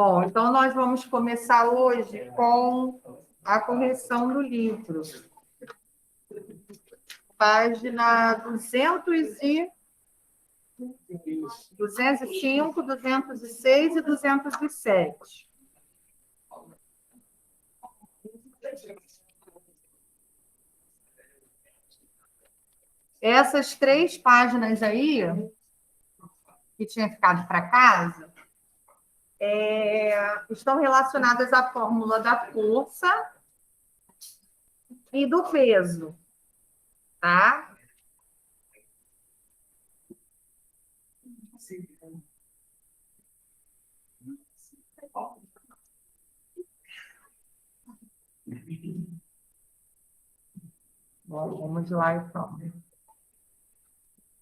Bom, então nós vamos começar hoje com a correção do livro. Página 205, 206 e 207. Essas 3 páginas aí, que tinha ficado para casa, estão relacionadas à fórmula da força e do peso, tá? Bom, vamos lá, então.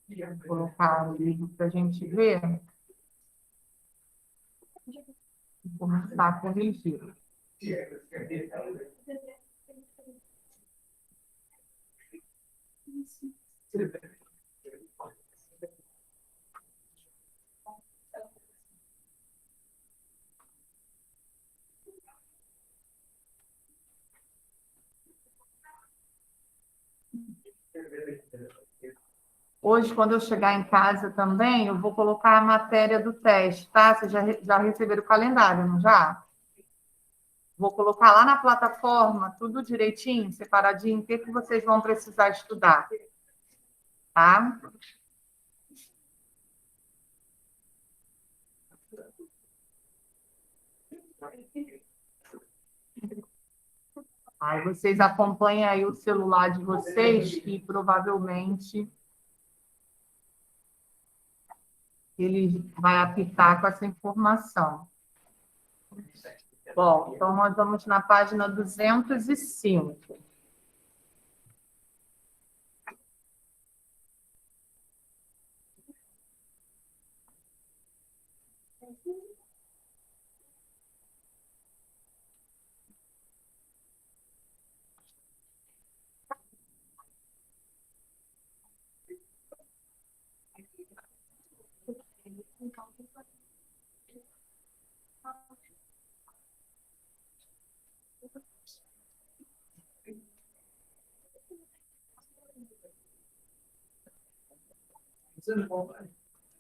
Vou colocar o livro para a gente ver. Vou começar a corrigir. Hoje, quando eu chegar em casa também, eu vou colocar a matéria do teste, tá? Vocês já receberam o calendário, não já? Vou colocar lá na plataforma, tudo direitinho, separadinho, o que vocês vão precisar estudar, tá? Aí vocês acompanhem aí o celular de vocês, que provavelmente ele vai apitar com essa informação. Bom, então nós vamos na página 205.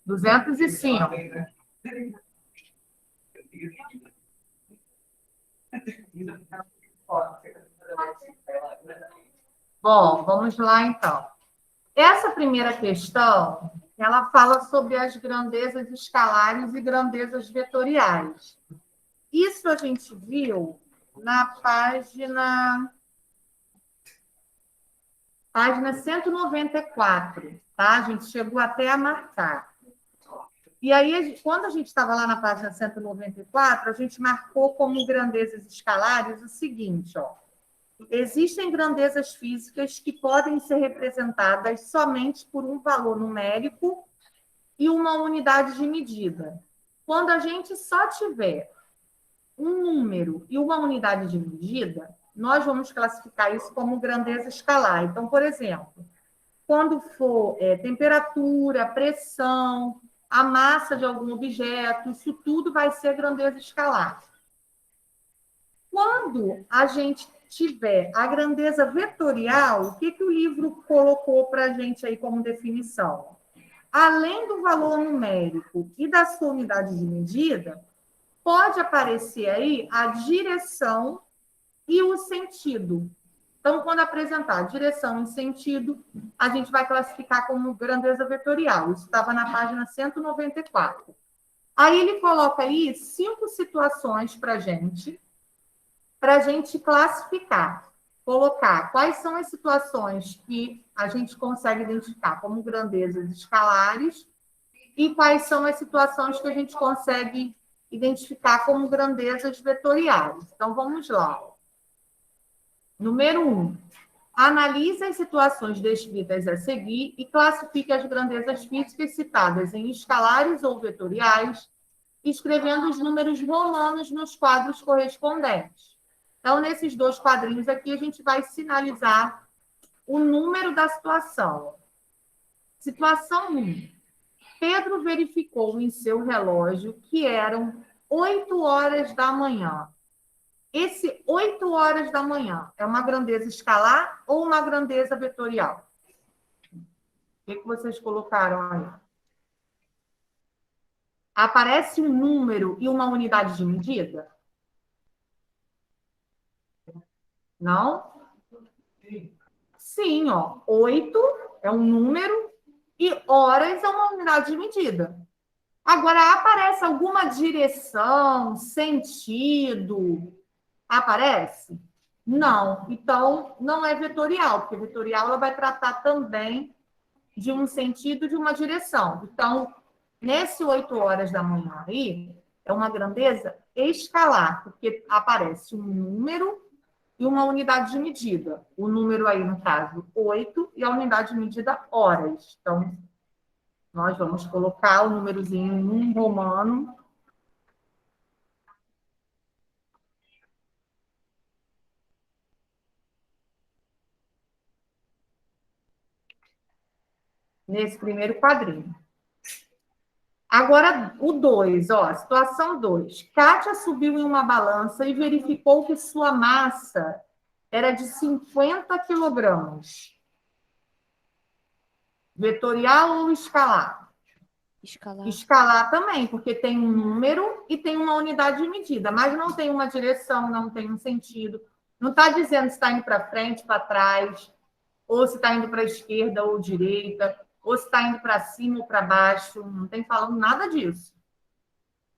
Duzentos e cinco. Bom, vamos lá então. Essa primeira questão, ela fala sobre as grandezas escalares e grandezas vetoriais. Isso a gente viu na página 194, tá? A gente chegou até a marcar. E aí, quando a gente estava lá na página 194, a gente marcou como grandezas escalares o seguinte, ó. Existem grandezas físicas que podem ser representadas somente por um valor numérico e uma unidade de medida. Quando a gente só tiver um número e uma unidade de medida, nós vamos classificar isso como grandeza escalar. Então, por exemplo, quando for temperatura, pressão, a massa de algum objeto, isso tudo vai ser grandeza escalar. Quando a gente tiver a grandeza vetorial, o que o livro colocou para a gente aí como definição? Além do valor numérico e da sua unidade de medida, pode aparecer aí a direção e o sentido. Então, quando apresentar direção e sentido, a gente vai classificar como grandeza vetorial. Isso estava na página 194. Aí ele coloca aí 5 situações para a gente classificar, colocar quais são as situações que a gente consegue identificar como grandezas escalares e quais são as situações que a gente consegue identificar como grandezas vetoriais. Então, vamos lá. Número 1. Analise as situações descritas a seguir e classifique as grandezas físicas citadas em escalares ou vetoriais, escrevendo os números romanos nos quadros correspondentes. Então, nesses 2 quadrinhos aqui, a gente vai sinalizar o número da situação. Situação 1. Pedro verificou em seu relógio que eram 8 horas da manhã. Esse 8 horas da manhã é uma grandeza escalar ou uma grandeza vetorial? O que vocês colocaram aí? Aparece um número e uma unidade de medida? Não? Sim, ó. 8 é um número e horas é uma unidade de medida. Agora, aparece alguma direção, sentido? Aparece? Não. Então, não é vetorial, porque vetorial ela vai tratar também de um sentido, de uma direção. Então, nesse 8 horas da manhã aí, é uma grandeza escalar, porque aparece um número e uma unidade de medida. O número aí, no caso, 8, e a unidade de medida, horas. Então, nós vamos colocar o númerozinho em um romano. Nesse primeiro quadrinho. Agora, o 2, ó, situação 2. Kátia subiu em uma balança e verificou que sua massa era de 50 quilogramas. Vetorial ou escalar? Escalar. Escalar também, porque tem um número e tem uma unidade de medida, mas não tem uma direção, não tem um sentido. Não está dizendo se está indo para frente, para trás, ou se está indo para a esquerda ou direita, ou se está indo para cima ou para baixo. Não tem falando nada disso.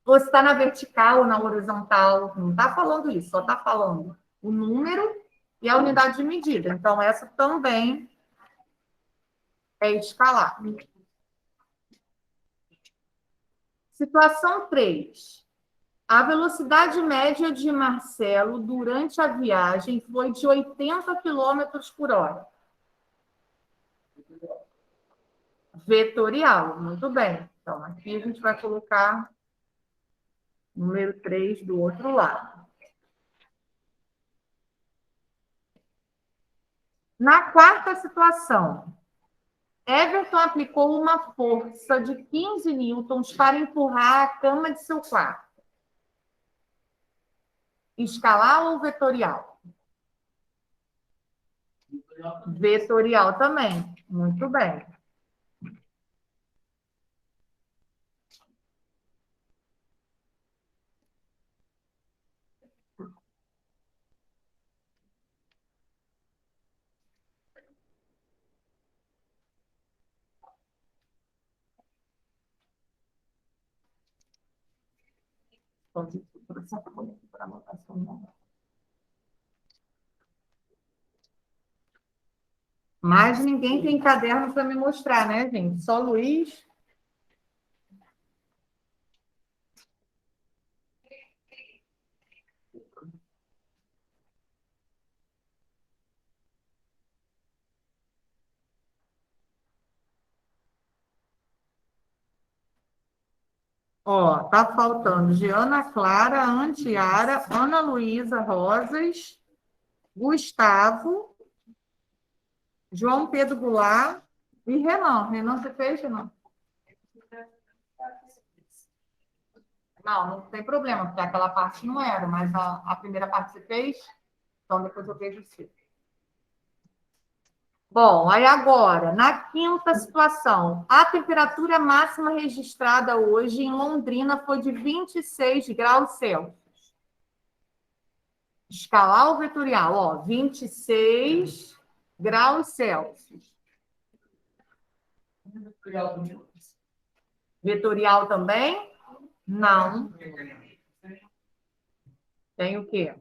Ou se está na vertical ou na horizontal. Não está falando isso, só está falando o número e a unidade de medida. Então, essa também é escalar. Situação 3. A velocidade média de Marcelo durante a viagem foi de 80 quilômetros por hora. Vetorial, muito bem. Então, aqui a gente vai colocar número 3 do outro lado. Na quarta situação, Everton aplicou uma força de 15 newtons para empurrar a cama de seu quarto. Escalar ou vetorial? Vetorial também. Muito bem. Mas ninguém tem caderno para me mostrar, né, gente? Só Luiz. Ó, tá faltando Giana Clara, Antiara, Ana Luísa Rosas, Gustavo, João Pedro Goulart e Renan. Renan, você fez, Renan? Não, não tem problema, porque aquela parte não era, mas a primeira parte você fez, então depois eu vejo o seu. Bom, aí agora, na quinta situação, a temperatura máxima registrada hoje em Londrina foi de 26 graus Celsius. Escalar ou vetorial? Ó, 26 graus Celsius. Vetorial também? Não. Tem o quê?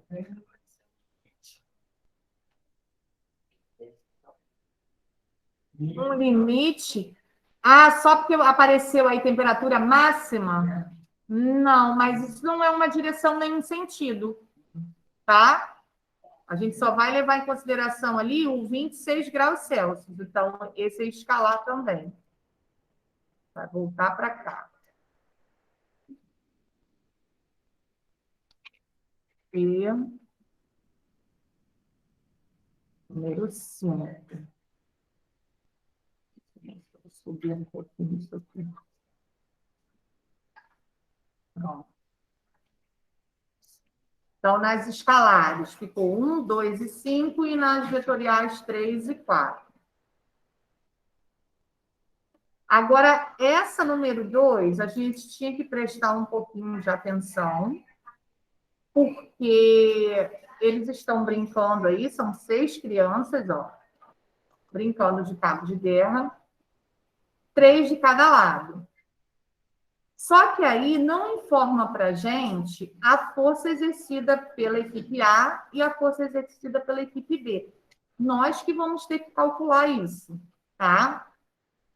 Um limite. Ah, só porque apareceu aí temperatura máxima? Não, mas isso não é uma direção nem um sentido, tá? A gente só vai levar em consideração ali o 26 graus Celsius. Então, esse é escalar também. Vai voltar para cá. E número 5. Vou subir um pouquinho isso aqui. Pronto. Então, nas escalares ficou 1, 2 e 5, e nas vetoriais 3 e 4. Agora, essa número 2, a gente tinha que prestar um pouquinho de atenção, porque eles estão brincando aí, são 6 crianças, ó, brincando de cabo de guerra, 3 de cada lado. Só que aí não informa para a gente a força exercida pela equipe A e a força exercida pela equipe B. Nós que vamos ter que calcular isso, tá?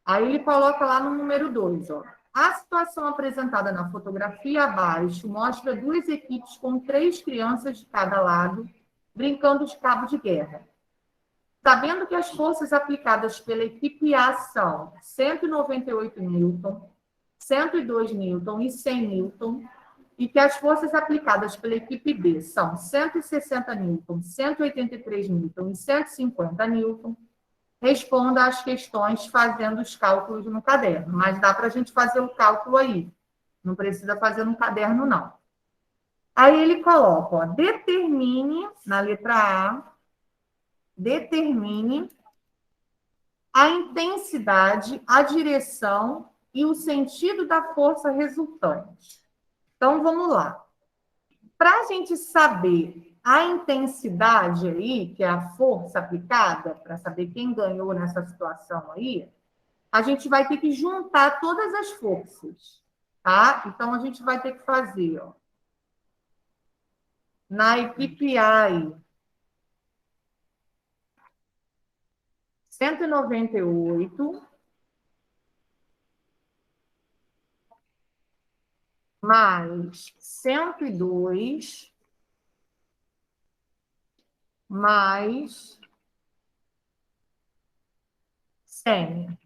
Aí ele coloca lá no número 2, ó. A situação apresentada na fotografia abaixo mostra 2 equipes com 3 crianças de cada lado brincando de cabo de guerra. Sabendo que as forças aplicadas pela equipe A são 198 newton, 102 newton e 100 newton, e que as forças aplicadas pela equipe B são 160 newton, 183 newton e 150 newton, responda às questões fazendo os cálculos no caderno. Mas dá para a gente fazer o cálculo aí. Não precisa fazer no caderno, não. Aí ele coloca, ó, determine, na letra A, determine a intensidade, a direção e o sentido da força resultante. Então, vamos lá. Para a gente saber a intensidade aí, que é a força aplicada, para saber quem ganhou nessa situação aí, a gente vai ter que juntar todas as forças, tá? Então, a gente vai ter que fazer, ó, na equipe A, 198 mais 102 mais 100.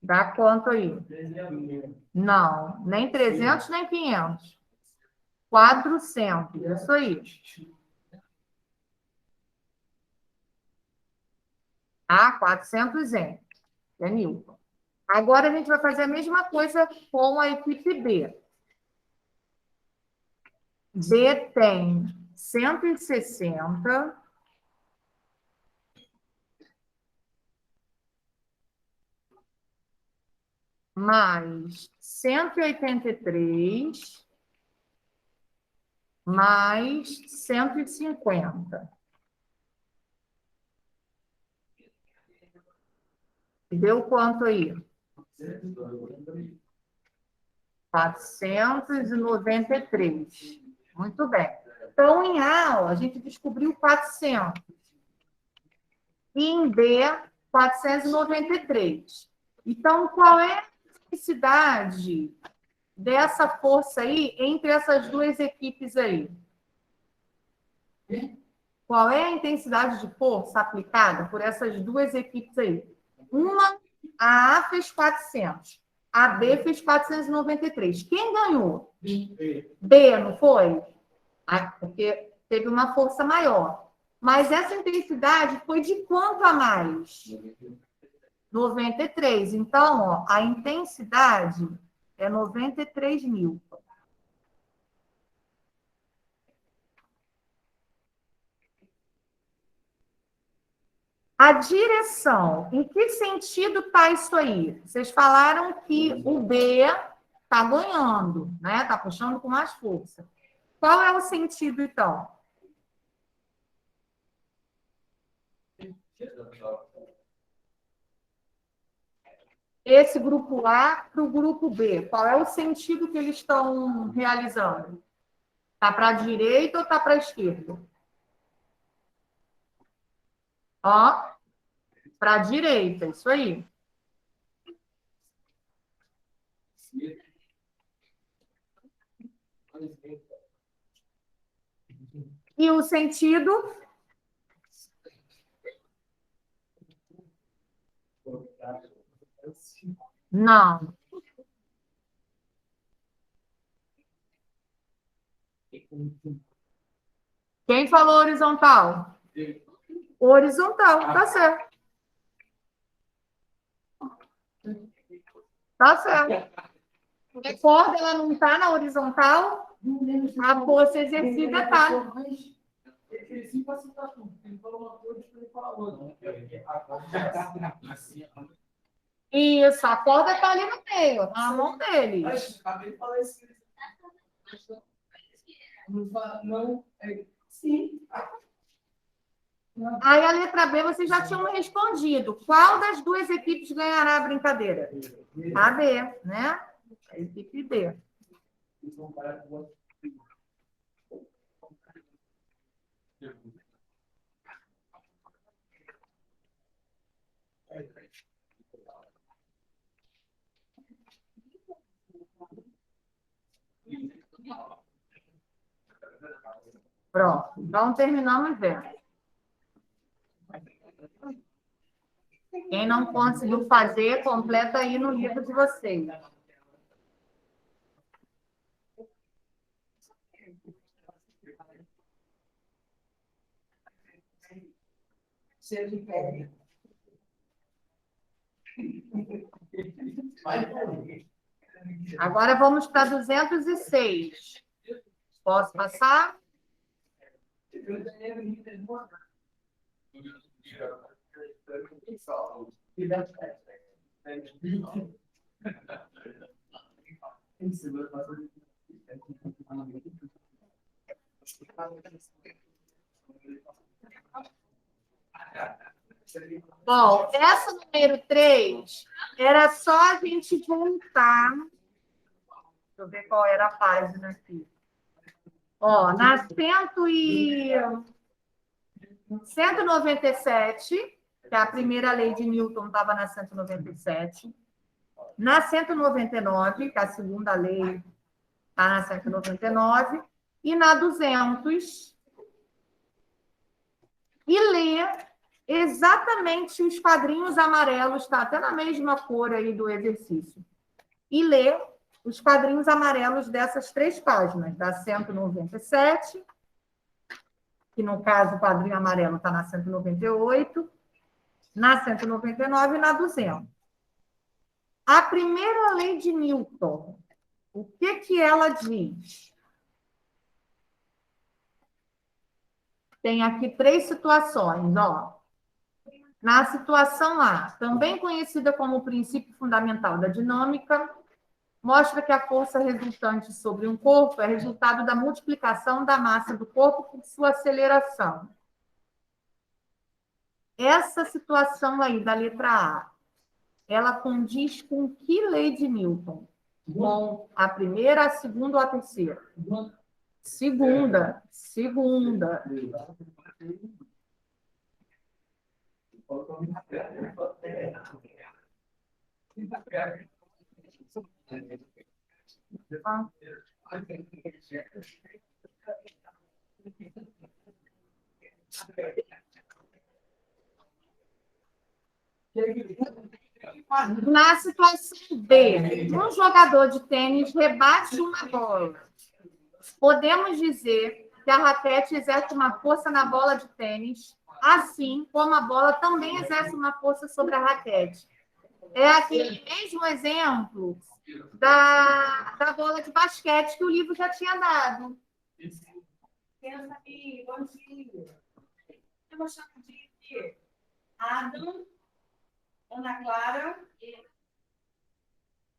Dá quanto aí? Não, nem 300, nem 500. 400, isso aí. Ah, 400 é Newton. Agora a gente vai fazer a mesma coisa com a equipe B. B tem 160 mais 183 mais 150. Deu quanto aí? 493. Muito bem. Então, em A, ó, a gente descobriu 400. E em B, 493. Então, qual é a intensidade dessa força aí entre essas duas equipes aí? Qual é a intensidade de força aplicada por essas duas equipes aí? A A fez 400, a B fez 493. Quem ganhou? B, não foi? Porque teve uma força maior. Mas essa intensidade foi de quanto a mais? 93. Então, ó, a intensidade é 93 mil. A direção, em que sentido está isso aí? Vocês falaram que o B está ganhando, né? Está puxando com mais força. Qual é o sentido, então? Esse grupo A para o grupo B, qual é o sentido que eles estão realizando? Está para a direita ou está para a esquerda? Ó, para a direita, isso aí. E o sentido? Não. Quem falou horizontal? Horizontal, tá certo. Tá certo. A corda, ela não está na horizontal? A força exercida está. Isso, a corda está ali no meio, na mão deles. Acabei de falar isso. Não, sim. Aí a letra B vocês já tinham respondido. Qual das duas equipes ganhará a brincadeira? A B, né? A equipe B. Pronto, então terminamos vendo. Quem não conseguiu fazer, completa aí no livro de vocês. Agora vamos para 206. Posso passar? Bom, essa número 3 era só a gente voltar. Deixa eu ver qual era a página aqui. Ó, na 197, que a primeira lei de Newton estava na 197. Na 199, que a segunda lei está na 199. E na 200. E ler exatamente os quadrinhos amarelos, está até na mesma cor aí do exercício. E ler os quadrinhos amarelos dessas 3 páginas, da 197, que no caso o quadrinho amarelo está na 198, na 199 e na 200. A primeira lei de Newton, o que ela diz? Tem aqui 3 situações, ó. Na situação A, também conhecida como o princípio fundamental da dinâmica, mostra que a força resultante sobre um corpo é resultado da multiplicação da massa do corpo por sua aceleração. Essa situação aí da letra A, ela condiz com que lei de Newton? Com a primeira, a segunda ou a terceira? Segunda. Na situação B, um jogador de tênis rebate uma bola. Podemos dizer que a raquete exerce uma força na bola de tênis, assim como a bola também exerce uma força sobre a raquete. É aquele mesmo exemplo da bola de basquete que o livro já tinha dado. Pensa aqui, bom dia. Eu vou chamar de Adam, Ana Clara,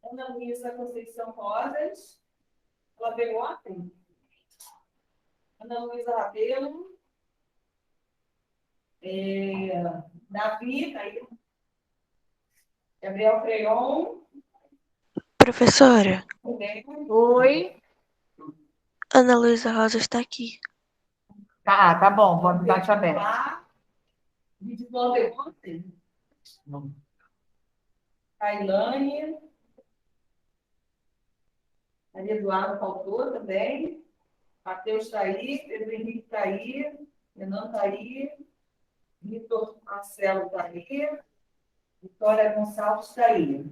Ana Luísa Conceição Rosas. Ela veio ontem? Ana Luísa Rabelo. Davi, tá aí. Gabriel Freon. Professora, Oi. Ana Luísa Rosa está aqui. Tá bom, vou avisar te aberto. Vídeo ontem. Tailane. Maria Eduarda faltou também. Matheus está aí. Pedro Henrique está aí. Renan está aí. Vitor Marcelo está aí. Vitória Gonçalves está aí.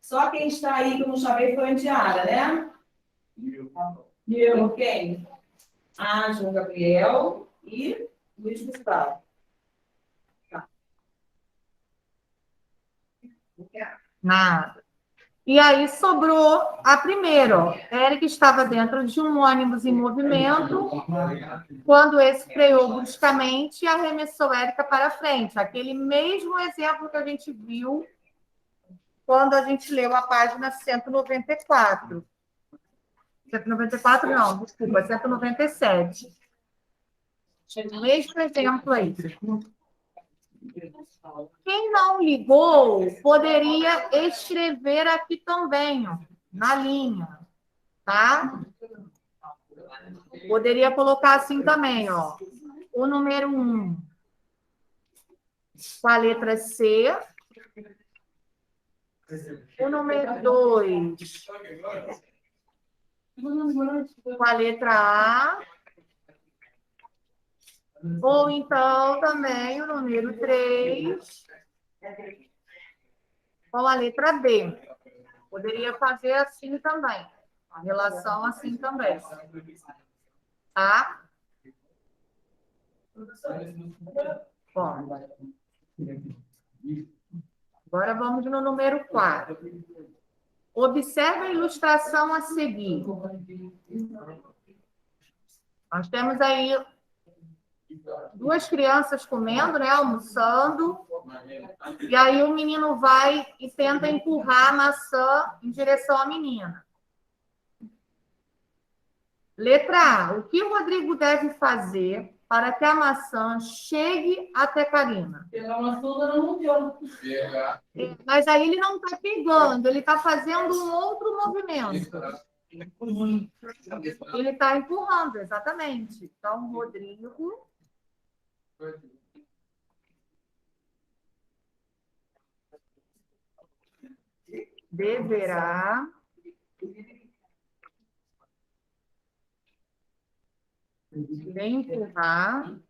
Só quem está aí, que eu não chamei, foi a Diara, né? Eu. Quem? João Gabriel e Luiz Gustavo. Tá. Nada. E aí sobrou a primeira, ó. Eric estava dentro de um ônibus em movimento, quando esse freou bruscamente e arremessou Érica para frente. Aquele mesmo exemplo que a gente viu quando a gente leu a página 194. 194 não, desculpa, 197. O mesmo exemplo aí. Quem não ligou, poderia escrever aqui também, ó, na linha, tá? Poderia colocar assim também, ó. O número 1 com a letra C. O número 2 com a letra A. Ou então também o número 3 com a letra B. Poderia fazer assim também. A relação assim também. Tá? Bom. Agora vamos no número 4. Observe a ilustração a seguir. Nós temos aí duas crianças comendo, né, almoçando, e aí o menino vai e tenta empurrar a maçã em direção à menina. Letra A. O que o Rodrigo deve fazer para que a maçã chegue até Karina? Mas aí ele não está pegando, ele está fazendo um outro movimento. Ele está empurrando, exatamente. Então, Rodrigo deverá empurrar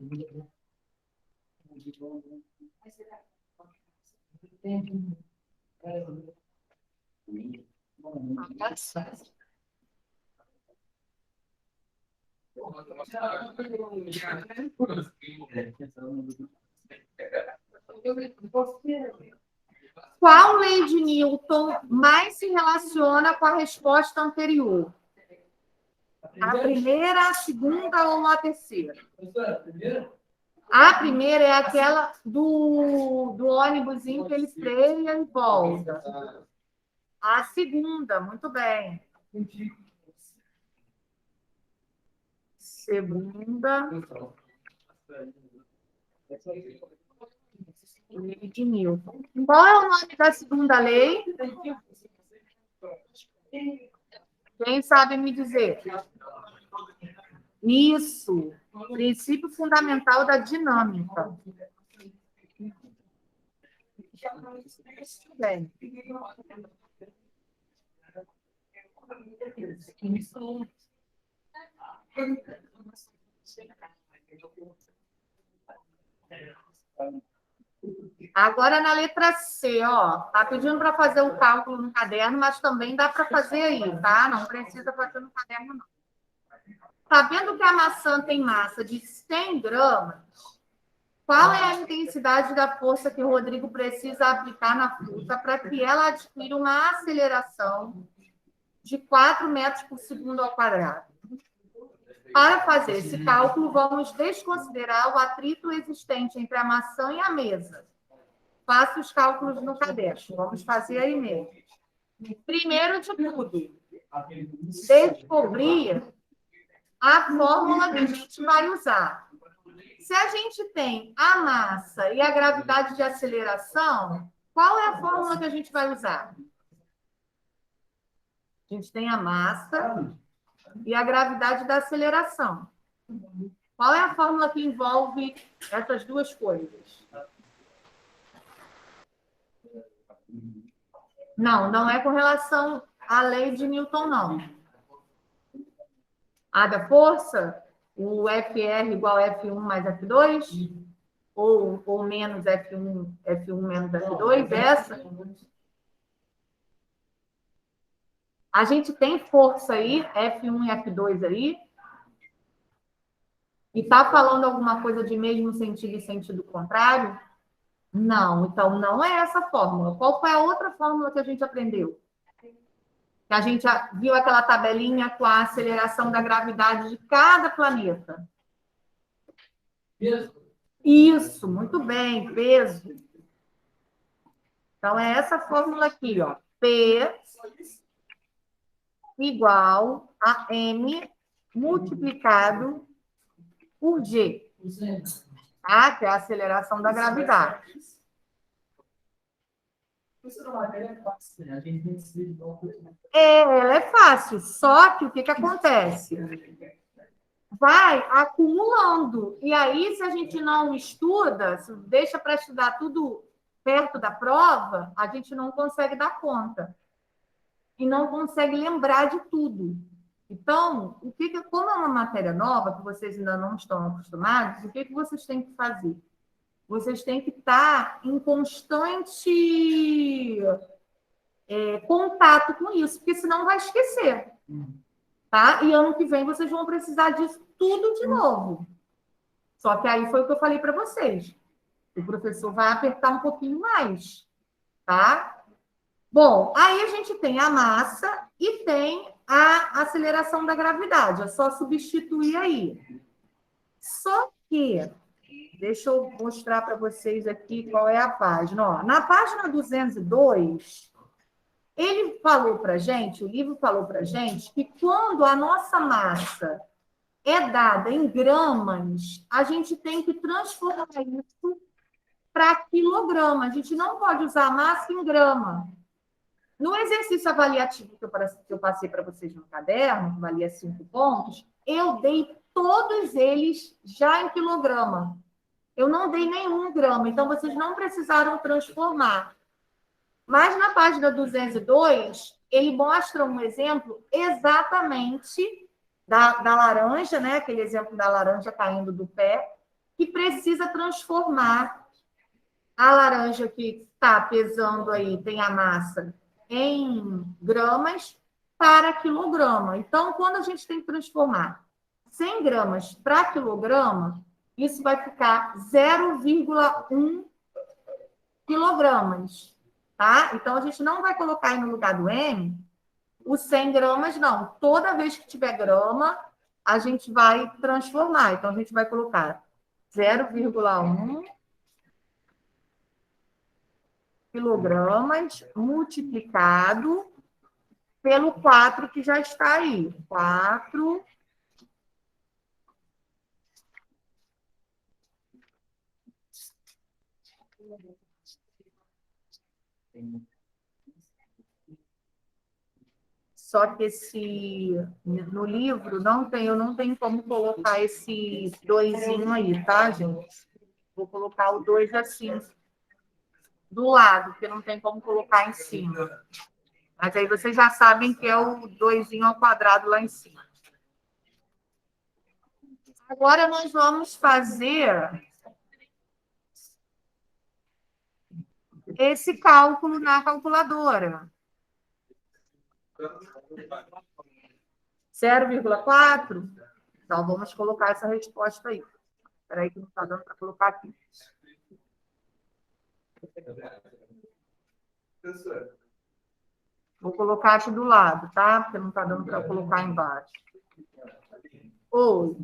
Qual lei de Newton mais se relaciona com a resposta anterior? A primeira, a segunda ou a terceira? A primeira é aquela do ônibusinho que ele freia e volta. A segunda, muito bem. Segunda. Lei de Newton. Qual é o nome da segunda lei? Quem sabe me dizer? Isso. Princípio fundamental da dinâmica. Bem. Agora na letra C, ó, tá pedindo para fazer o cálculo no caderno, mas também dá para fazer aí, tá? Não precisa fazer no caderno, não. Sabendo que a maçã tem massa de 100 gramas, qual é a intensidade da força que o Rodrigo precisa aplicar na fruta para que ela adquira uma aceleração de 4 metros por segundo ao quadrado? Para fazer esse cálculo, vamos desconsiderar o atrito existente entre a maçã e a mesa. Faça os cálculos no caderno. Vamos fazer aí mesmo. Primeiro de tudo, descobrir a fórmula que a gente vai usar. Se a gente tem a massa e a gravidade de aceleração, qual é a fórmula que a gente vai usar? A gente tem a massa e a gravidade da aceleração. Qual é a fórmula que envolve essas duas coisas? Não, não é com relação à lei de Newton, não. A da força, o FR igual a F1 mais F2, ou menos F1 menos F2, essa. A gente tem força aí, F1 e F2 aí, e está falando alguma coisa de mesmo sentido e sentido contrário? Não, então não é essa fórmula. Qual foi a outra fórmula que a gente aprendeu? Que a gente já viu aquela tabelinha com a aceleração da gravidade de cada planeta. Isso, muito bem, peso. Então, é essa fórmula aqui, ó. P igual a M multiplicado por G. Tá? Que é a aceleração da gravidade. Ela é fácil, só que o que acontece? Vai acumulando. E aí, se a gente não estuda, se deixa para estudar tudo perto da prova, a gente não consegue dar conta. E não consegue lembrar de tudo. Então, como é uma matéria nova, que vocês ainda não estão acostumados, o que vocês têm que fazer? Vocês têm que estar em constante contato com isso, porque senão vai esquecer. Tá? E ano que vem vocês vão precisar disso tudo de novo. Só que aí foi o que eu falei para vocês. O professor vai apertar um pouquinho mais. Tá? Bom, aí a gente tem a massa e tem a aceleração da gravidade. É só substituir aí. Só que, deixa eu mostrar para vocês aqui qual é a página. Ó, na página 202, ele falou para a gente, o livro falou para a gente, que quando a nossa massa é dada em gramas, a gente tem que transformar isso para quilograma. A gente não pode usar a massa em grama. No exercício avaliativo que eu passei para vocês no caderno, que valia 5 pontos, eu dei todos eles já em quilograma. Eu não dei nenhum grama, então vocês não precisaram transformar. Mas na página 202, ele mostra um exemplo exatamente da laranja, né? Aquele exemplo da laranja caindo do pé, que precisa transformar a laranja que está pesando aí, tem a massa em gramas para quilograma. Então, quando a gente tem que transformar 100 gramas para quilograma, isso vai ficar 0,1 quilogramas, tá? Então, a gente não vai colocar aí no lugar do M os 100 gramas, não. Toda vez que tiver grama, a gente vai transformar. Então, a gente vai colocar 0,1 quilogramas multiplicado pelo 4 que já está aí. 4 Só que no livro eu não tenho como colocar esse 2zinho aí, tá, gente? Vou colocar o 2 assim, do lado, porque não tem como colocar em cima. Mas aí vocês já sabem que é o 2zinho ao quadrado lá em cima. Agora nós vamos fazer esse cálculo na calculadora. 0,4? Então, vamos colocar essa resposta aí. Espera aí que não está dando para colocar aqui. Vou colocar aqui do lado, tá? Porque não está dando para colocar embaixo. Oi.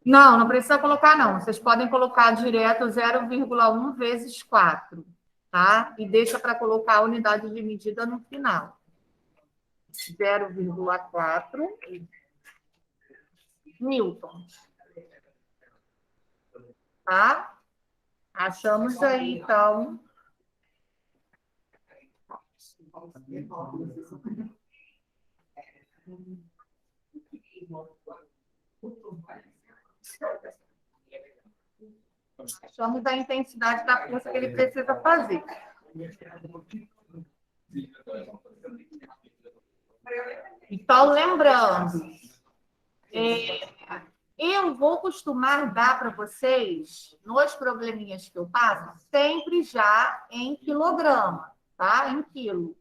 Não, não precisa colocar, não. Vocês podem colocar direto 0,1 vezes 4, tá? E deixa para colocar a unidade de medida no final. 0,4 newtons. Tá? Achamos aí, então. Achamos a intensidade da força que ele precisa fazer. Então, lembrando, eu vou costumar dar para vocês, nos probleminhas que eu passo, sempre já em quilograma, tá? Em quilo.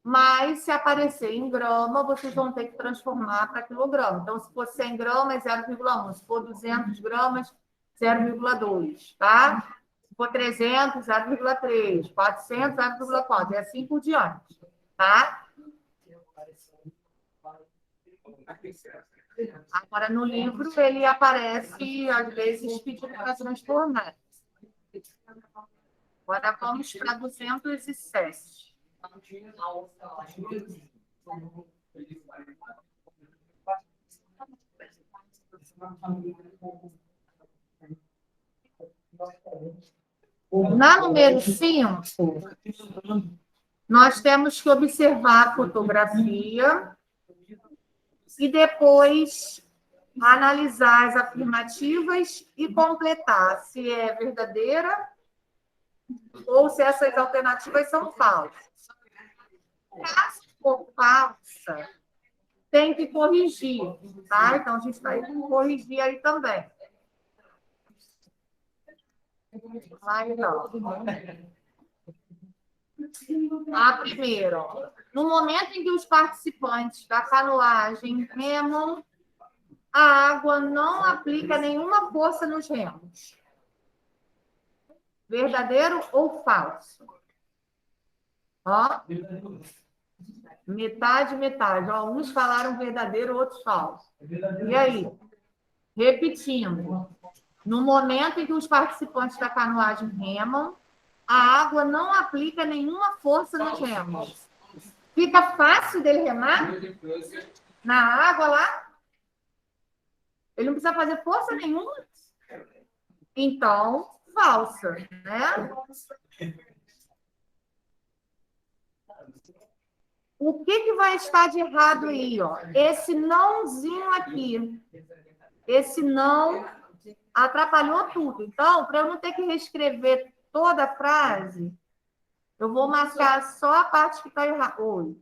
Mas, se aparecer em grama, vocês vão ter que transformar para quilograma. Então, se for 100 gramas, 0,1. Se for 200 gramas, 0,2, tá? Se for 300, 0,3. 400, 0,4. E assim por diante. Tá? Agora, no livro, ele aparece, às vezes, pedindo para transformar. Agora, vamos para 207. Na número 5, nós temos que observar a fotografia e depois analisar as afirmativas e completar se é verdadeira ou se essas alternativas são falsas. Caso for falsa, tem que corrigir, tá? Então, a gente vai corrigir aí também. Vai, então. A primeira, ó. No momento em que os participantes da canoagem remam, a água não aplica nenhuma força nos remos. Verdadeiro ou falso? Ó, metade, metade. Ó, uns falaram verdadeiro, outros falso. E aí? Repetindo. No momento em que os participantes da canoagem remam, a água não aplica nenhuma força nos remos. Fica fácil dele remar na água lá? Ele não precisa fazer força nenhuma? Então, falsa, né? O que vai estar de errado aí, ó? Esse nãozinho aqui. Esse não atrapalhou tudo. Então, para eu não ter que reescrever toda a frase, eu vou marcar só a parte que está errada. Oi.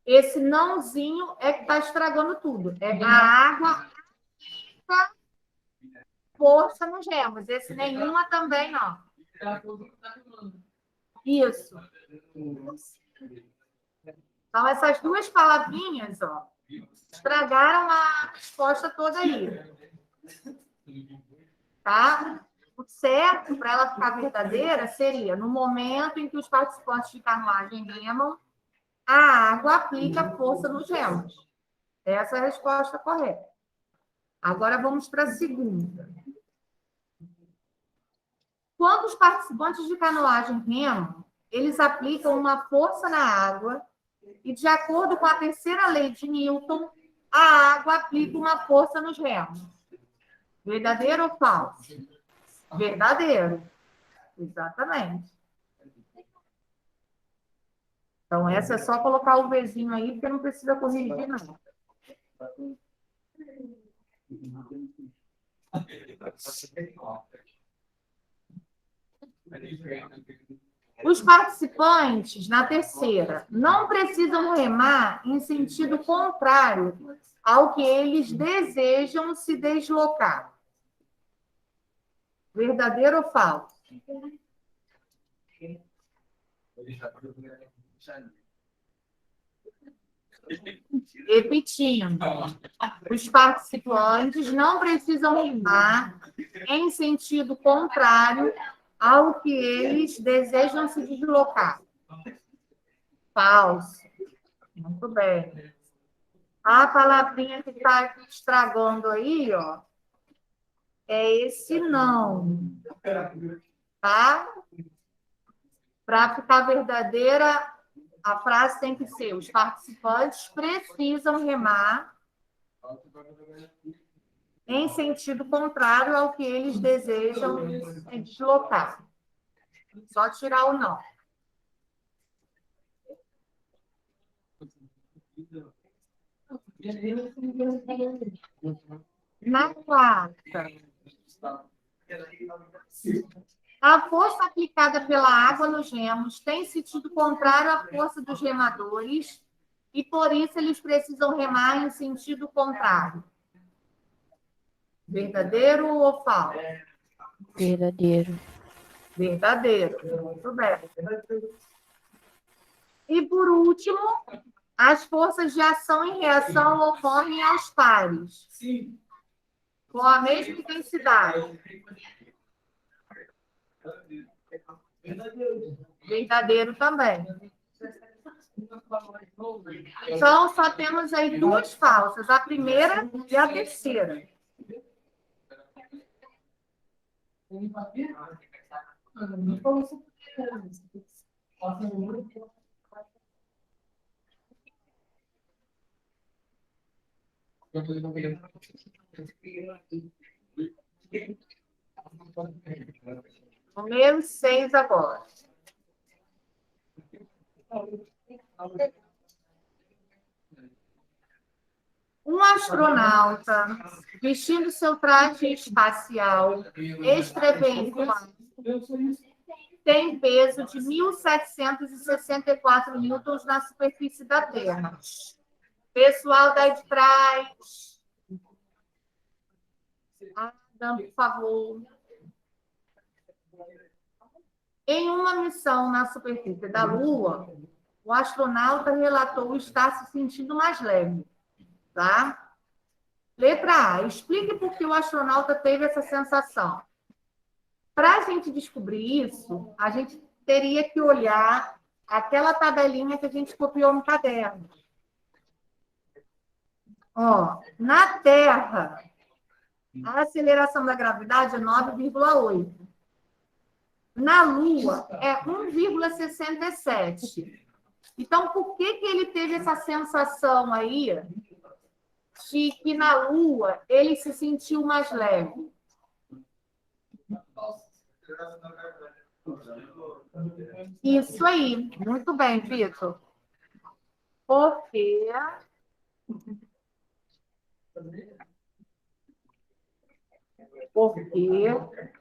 Esse nãozinho é que está estragando tudo. É a água, força nos remos. Esse nenhuma também, ó. Isso. Então, essas duas palavrinhas, ó, estragaram a resposta toda aí. Tá? O certo, para ela ficar verdadeira, seria no momento em que os participantes de canoagem remam, a água aplica força nos remos. Essa é a resposta correta. Agora vamos para a segunda. Quando os participantes de canoagem remam, eles aplicam uma força na água e, de acordo com a terceira lei de Newton, a água aplica uma força nos remos. Verdadeiro ou falso? Verdadeiro. Exatamente. Então, essa é só colocar o Vzinho aí, porque não precisa corrigir, não. Os participantes, na terceira, não precisam remar em sentido contrário ao que eles desejam se deslocar. Verdadeiro ou falso? Repetindo, os participantes não precisam remar em sentido contrário ao que eles desejam se deslocar. Falso. Muito bem. A palavrinha que está estragando aí, ó, é esse não. Tá? Para ficar verdadeira, a frase tem que ser: os participantes precisam remar em sentido contrário ao que eles desejam se deslocar. Só tirar o não. Na quarta, a força aplicada pela água nos remos tem sentido contrário à força dos remadores e, por isso, eles precisam remar em sentido contrário. Verdadeiro ou falso? Verdadeiro. Verdadeiro. Muito bem. E, por último, As forças de ação e reação ocorrem aos pares. Sim. Com a mesma intensidade. Verdadeiro também. Então, só temos aí duas falsas, a primeira e a terceira. Número 6 agora. Um astronauta vestindo seu traje espacial extravehicular tem peso de 1.764 newtons na superfície da Terra. Pessoal daí de trás. Adam, por favor. Em uma missão na superfície da Lua, o astronauta relatou estar se sentindo mais leve. Tá? Letra A. Explique por que o astronauta teve essa sensação. Para a gente descobrir isso, a gente teria que olhar aquela tabelinha que a gente copiou no caderno. Ó, na Terra, a aceleração da gravidade é 9,8. Na Lua, é 1,67. Então, por que ele teve essa sensação aí de que na Lua ele se sentiu mais leve? Isso aí. Muito bem, Vitor. Porque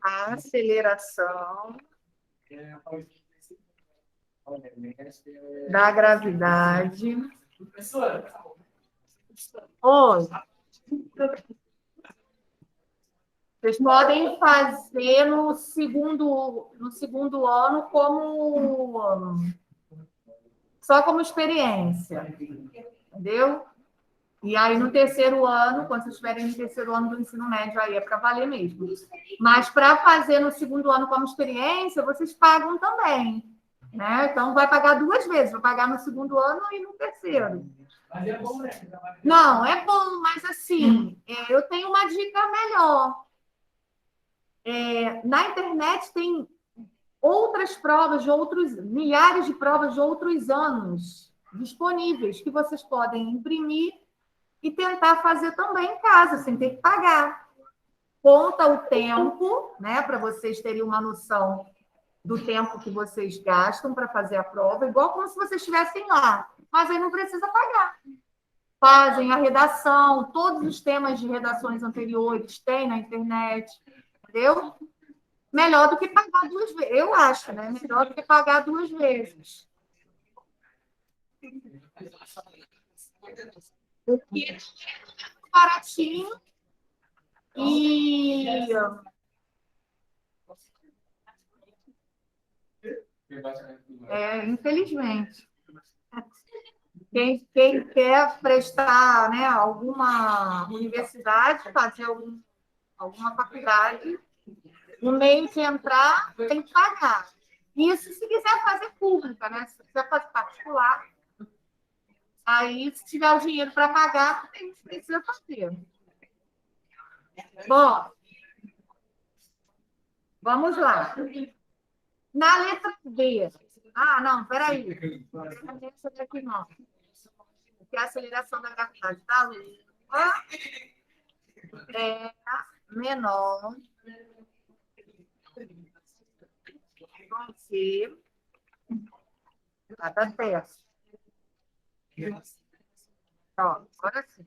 a aceleração da gravidade. Oi. Vocês podem fazer no segundo ano só como experiência, entendeu? E aí, no terceiro ano, quando vocês estiverem no terceiro ano do ensino médio, aí é para valer mesmo. Mas para fazer no segundo ano como experiência, vocês pagam também, né? Então, vai pagar duas vezes, vai pagar no segundo ano e no terceiro. Mas é bom, né? Não, é bom, mas assim, eu tenho uma dica melhor. Na internet tem outras provas de milhares de provas de outros anos disponíveis que vocês podem imprimir e tentar fazer também em casa, sem ter que pagar. Conta o tempo, né, para vocês terem uma noção do tempo que vocês gastam para fazer a prova, igual como se vocês estivessem lá, mas aí não precisa pagar. Fazem a redação, todos os temas de redações anteriores tem na internet, entendeu? Melhor do que pagar duas vezes, eu acho, né? Melhor do que pagar duas vezes. Porque é baratinho e infelizmente. Quem quer prestar, né, alguma universidade, fazer alguma faculdade, no meio de entrar, tem que pagar. Isso se quiser fazer pública, né? Se quiser fazer particular, aí, se tiver o dinheiro para pagar, precisa fazer. Bom, vamos lá. Na letra B. Ah, não, peraí. Essa daqui não. Porque a aceleração da gravidade da Lua é menor do que a da Terra. Ó, agora sim.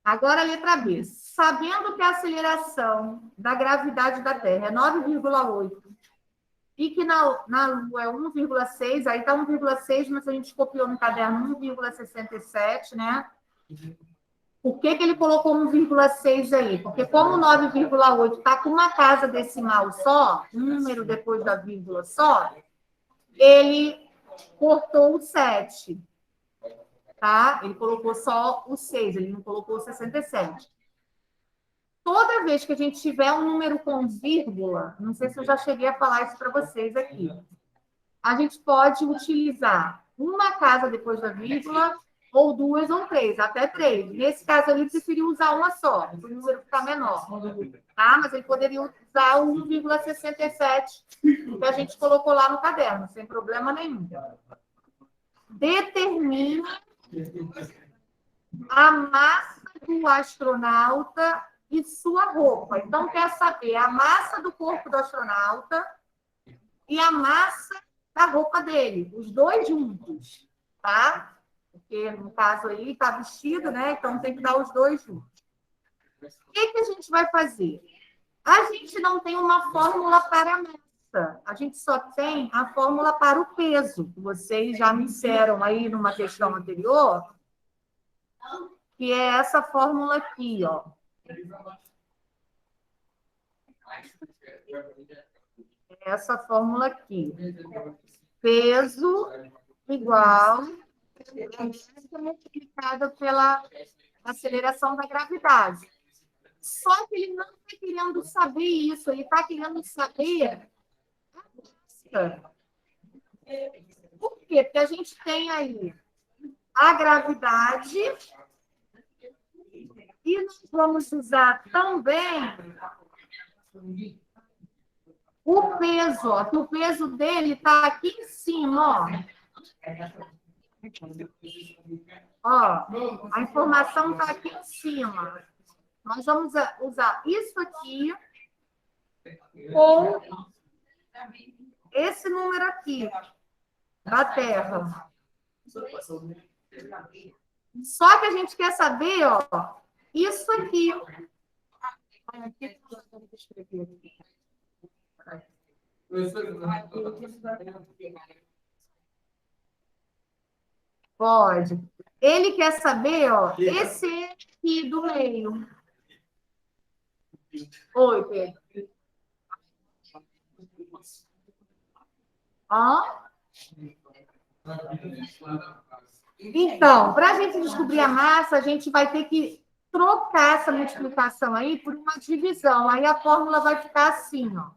Agora a letra B. Sabendo que a aceleração da gravidade da Terra é 9,8 e que na Lua é 1,6, aí está 1,6, mas a gente copiou no caderno 1,67, né? Por que ele colocou 1,6 aí? Porque como o 9,8 está com uma casa decimal só, um número depois da vírgula só, ele cortou o 7. Tá? Ele colocou só o 6, ele não colocou o 67. Toda vez que a gente tiver um número com vírgula, não sei se eu já cheguei a falar isso para vocês aqui, a gente pode utilizar uma casa depois da vírgula, ou duas ou três, até três. Nesse caso, ele preferiu usar uma só, para o número ficar menor. Tá? Mas ele poderia usar o 1,67 que a gente colocou lá no caderno, sem problema nenhum. Determine a massa do astronauta e sua roupa. Então, quer saber a massa do corpo do astronauta e a massa da roupa dele, os dois juntos, tá? Porque, no caso aí, está vestido, né? Então, tem que dar os dois juntos. O que a gente vai fazer? A gente não tem uma fórmula para a massa. A gente só tem a fórmula para o peso. Vocês já me disseram aí numa questão anterior, que é essa fórmula aqui, ó. Essa fórmula aqui. Peso igual a multiplicada pela aceleração da gravidade. Só que ele não está querendo saber isso, ele está querendo saber a massa. Por quê? Porque a gente tem aí a gravidade e nós vamos usar também o peso, ó, que o peso dele está aqui em cima, ó. Ó, a informação está aqui em cima. Nós vamos usar isso aqui com esse número aqui da Terra. Só que a gente quer saber, ó, isso aqui. Pode. Ele quer saber, ó, esse aqui do meio. Oi, Pedro. Ó. Então, para a gente descobrir a massa, a gente vai ter que trocar essa multiplicação aí por uma divisão. Aí a fórmula vai ficar assim, ó.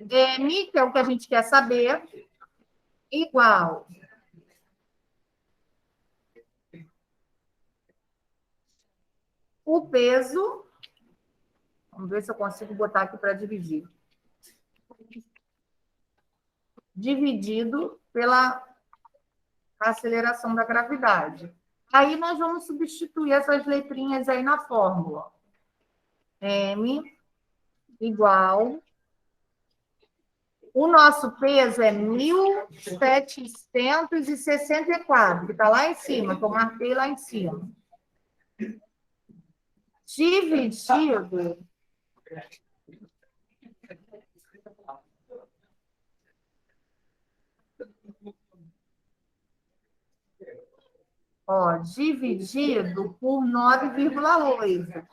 M, que é o que a gente quer saber, igual o peso. Vamos ver se eu consigo botar aqui para dividir. Dividido pela aceleração da gravidade. Aí nós vamos substituir essas letrinhas aí na fórmula. M igual... O nosso peso é 1.764, que está lá em cima, que eu marquei lá em cima. Dividido dividido por 9,8.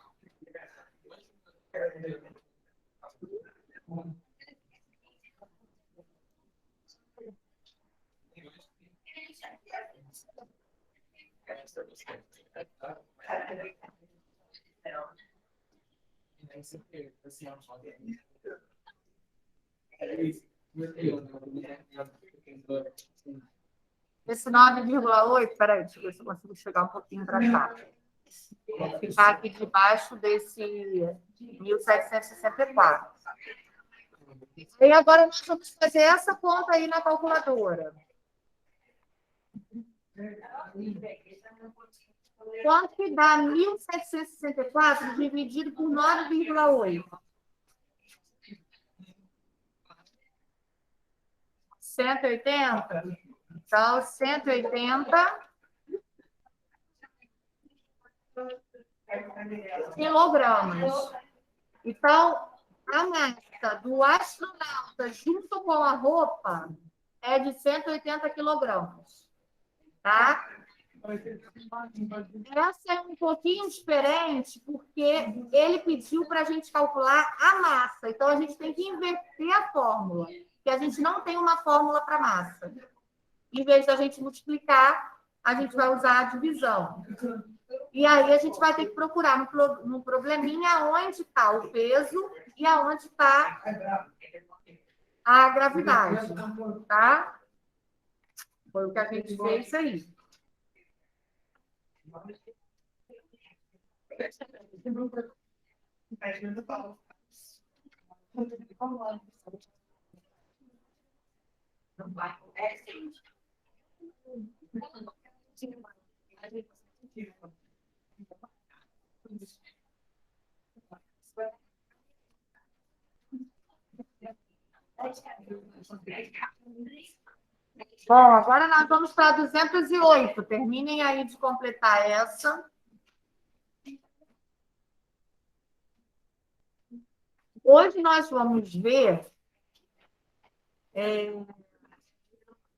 Esse 9,8, peraí, deixa eu ver se eu consigo chegar um pouquinho para cá. Vou ficar aqui debaixo desse 1.764. E agora nós vamos fazer essa conta aí na calculadora. Quanto que dá 1.764 dividido por 9,8? 180? Então, 180 quilogramas. Então, a massa do astronauta junto com a roupa é de 180 quilogramas. Tá? Essa é um pouquinho diferente, porque ele pediu para a gente calcular a massa. Então, a gente tem que inverter a fórmula, que a gente não tem uma fórmula para massa. Em vez da gente multiplicar, a gente vai usar a divisão. E aí, a gente vai ter que procurar no probleminha onde está o peso e aonde está a gravidade. Tá? Foi o que a gente fez aí. Bom, agora nós vamos para 208. Terminem aí de completar essa. Hoje nós vamos ver...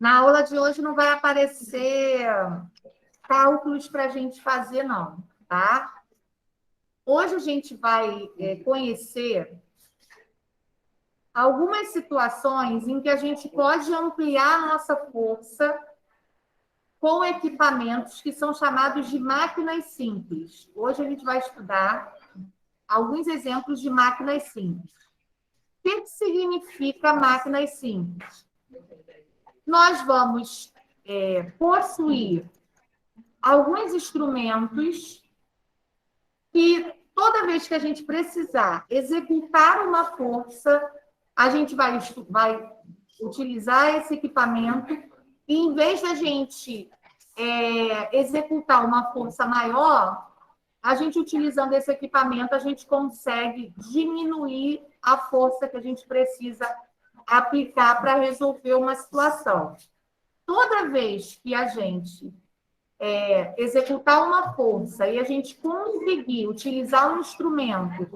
na aula de hoje não vai aparecer cálculos para a gente fazer, não, tá? Hoje a gente vai conhecer algumas situações em que a gente pode ampliar a nossa força com equipamentos que são chamados de máquinas simples. Hoje a gente vai estudar alguns exemplos de máquinas simples. O que significa máquinas simples? Nós vamos possuir alguns instrumentos que, toda vez que a gente precisar executar uma força, a gente vai utilizar esse equipamento e, em vez da gente executar uma força maior, a gente, utilizando esse equipamento, a gente consegue diminuir a força que a gente precisa aplicar para resolver uma situação. Toda vez que a gente executar uma força e a gente conseguir utilizar um instrumento